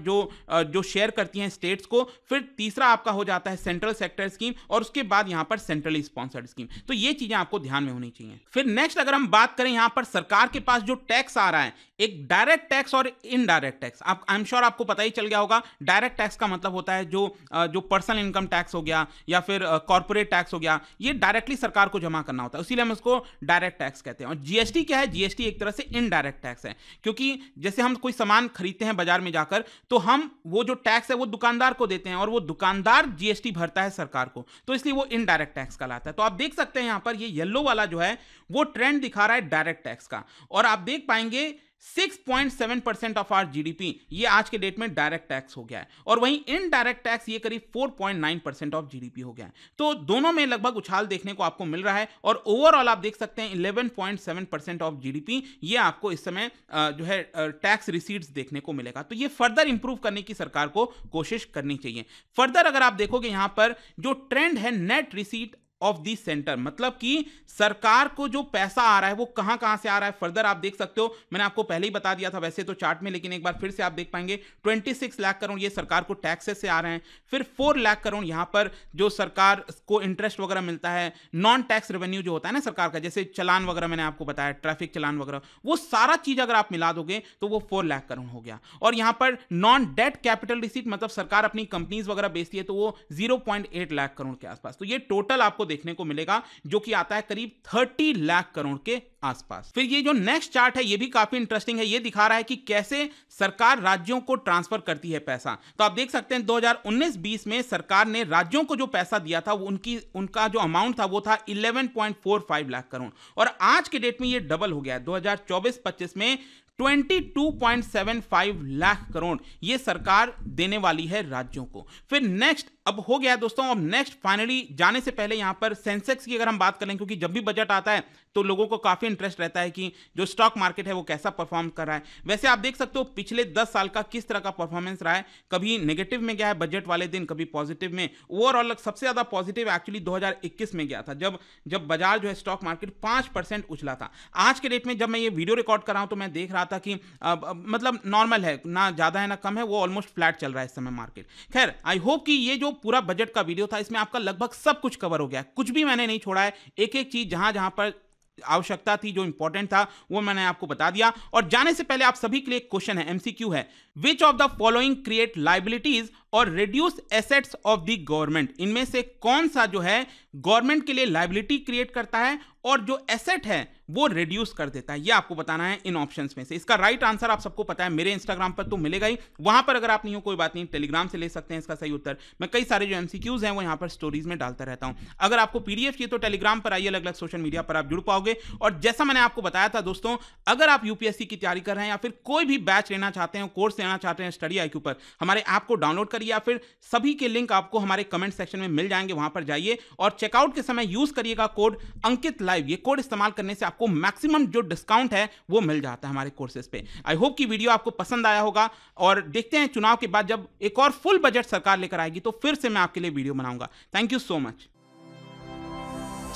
जो शेयर करती हैं स्टेट्स को, फिर तीसरा आपका हो जाता है सेंट्रल सेक्टर स्कीम, और उसके बाद यहां पर सेंट्रली स्पॉन्सर्ड स्कीम। तो ये चीजें आपको ध्यान में होनी चाहिए। फिर नेक्स्ट अगर हम बात करें यहां पर सरकार के पास जो टैक्स आ रहा है, एक डायरेक्ट टैक्स और इनडायरेक्ट टैक्स। आप आई एम श्योर आपको पता ही चल गया होगा, डायरेक्ट टैक्स का मतलब होता है जो पर्सनल इनकम टैक्स हो गया या फिर कॉर्पोरेट टैक्स हो गया, ये डायरेक्टली सरकार को जमा करना होता है, इसीलिए हम उसको डायरेक्ट टैक्स कहते हैं। और जीएसटी क्या है, जीएसटी एक तरह से इनडायरेक्ट टैक्स है, क्योंकि जैसे हम कोई सामान खरीदते हैं बाजार में जाकर, तो हम वो जो टैक्स है वो दुकानदार को देते हैं और वो दुकानदार जीएसटी भरता है सरकार को, तो इसलिए वो इनडायरेक्ट टैक्स कहलाता है। तो आप देख सकते हैं यहां पर ये येलो वाला जो है वो ट्रेंड दिखा रहा है डायरेक्ट टैक्स का, और आप देख पाएंगे 6.7% ऑफ आवर जीडीपी ये आज के डेट में डायरेक्ट टैक्स हो गया है, और वहीं इनडायरेक्ट टैक्स ये करीब 4.9% ऑफ जीडीपी हो गया है। तो दोनों में लगभग उछाल देखने को आपको मिल रहा है, और ओवरऑल आप देख सकते हैं 11.7% ऑफ जीडीपी ये आपको इस समय जो है टैक्स रिसीट्स देखने को मिलेगा। तो ये फर्दर इंप्रूव करने की सरकार को कोशिश करनी चाहिए। फर्दर अगर आप देखोगे यहां पर जो ट्रेंड है net receipt of the centre, मतलब कि सरकार को जो पैसा आ रहा है वो कहां कहां से आ रहा है, फर्दर आप देख सकते हो। मैंने आपको पहले ही बता दिया था वैसे तो चार्ट में, लेकिन एक बार फिर से आप देख पाएंगे 26 लाख करोड़ ये सरकार को टैक्सेस से आ रहे हैं। फिर 4 लाख करोड़ यहां पर जो सरकार को इंटरेस्ट वगैरह मिलता है, नॉन टैक्स रेवेन्यू जो होता है ना सरकार का, जैसे चलान वगैरह मैंने आपको बताया, ट्रैफिक चलान वगैरह, वो सारा चीज अगर आप मिला दोगे तो वो 4 लाख करोड़ हो गया। और यहां पर नॉन डेट कैपिटल रिसीट, मतलब सरकार अपनी कंपनीज वगैरह बेचती है, तो वो 0.8 लाख करोड़ के आसपास। तो ये टोटल आपको देखने को मिलेगा, जो कि आता है करीब 30 लाख करोड़ के आसपास। फिर ये जो नेक्स्ट चार्ट है ये भी काफी इंटरेस्टिंग है। ये दिखा रहा है कि कैसे सरकार राज्यों को ट्रांसफर करती है पैसा। तो आप देख सकते हैं 2019-20 में सरकार ने राज्यों को जो पैसा दिया था वो उनका जो अमाउंट था वो था 11.45 लाख करोड़, और आज के डेट में ये डबल हो गया है। 2024-25 में 22.75 लाख करोड़ ये सरकार देने वाली है राज्यों को। फिर नेक्स्ट अब हो गया दोस्तों, अब नेक्स्ट फाइनली जाने से पहले यहां पर सेंसेक्स की अगर हम बात करें, क्योंकि जब भी बजट आता है तो लोगों को काफी इंटरेस्ट रहता है कि जो स्टॉक मार्केट है वो कैसा परफॉर्म कर रहा है। वैसे आप देख सकते हो पिछले 10 साल का किस तरह का परफॉर्मेंस रहा है, कभी नेगेटिव में गया है बजट वाले दिन, कभी पॉजिटिव में। ओवरऑल सबसे ज्यादा पॉजिटिव एक्चुअली 2021 में गया था, जब बाजार जो है स्टॉक मार्केट 5% उछला था। आज के डेट में जब मैं ये वीडियो रिकॉर्ड कर रहा हूं तो मैं देख रहा था कि मतलब नॉर्मल है, ना ज्यादा है ना कम है, वो ऑलमोस्ट फ्लैट चल रहा है इस समय मार्केट। खैर आई होप कि ये जो पूरा बजट का वीडियो था इसमें आपका लगभग सब कुछ कवर हो गया, कुछ भी मैंने नहीं छोड़ा है। एक एक चीज जहां पर आवश्यकता थी, जो इंपॉर्टेंट था, वो मैंने आपको बता दिया। और जाने से पहले आप सभी के लिए एक क्वेश्चन है, एमसीक्यू है। Which of the following create liabilities और reduce assets of the government? इनमें से कौन सा जो है गवर्नमेंट के लिए लायबिलिटी क्रिएट करता है और जो एसेट है वो रिड्यूस कर देता है? ये आपको बताना है इन ऑप्शंस में से। इसका राइट आंसर आप सबको पता है, मेरे इंस्टाग्राम पर तो मिलेगा ही, वहां पर अगर आप नहीं हो कोई बात नहीं, टेलीग्राम से ले सकते हैं इसका सही उत्तर। मैं कई सारे जो एमसीक्यूज हैं वो यहां पर स्टोरीज में डालता रहता हूं। अगर आपको पीडीएफ चाहिए तो टेलीग्राम पर आइए, अलग अलग सोशल मीडिया पर आप जुड़ पाओगे। और जैसा मैंने आपको बताया था दोस्तों, अगर आप यूपीएससी की तैयारी कर रहे हैं या फिर कोई भी बैच लेना चाहते हैं, कोर्स लेना चाहते हैं स्टडी IQ पर, हमारे ऐप को डाउनलोड करिए, या फिर सभी के लिंक आपको हमारे कमेंट सेक्शन में मिल जाएंगे, वहां पर जाइए और चेकआउट के समय यूज करिएगा कोड अंकित लाइव। ये कोड इस्तेमाल करने से आपको मैक्सिमम जो डिस्काउंट है वो मिल जाता है हमारे कोर्सेज पे। आई होप कि वीडियो आपको पसंद आया होगा, और देखते हैं चुनाव के बाद जब एक और फुल बजट सरकार लेकर आएगी तो फिर से मैं आपके लिए वीडियो बनाऊंगा। Thank you so much.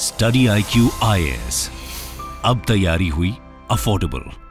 Study IQ IAS, अब तैयारी हुई अफोर्डेबल।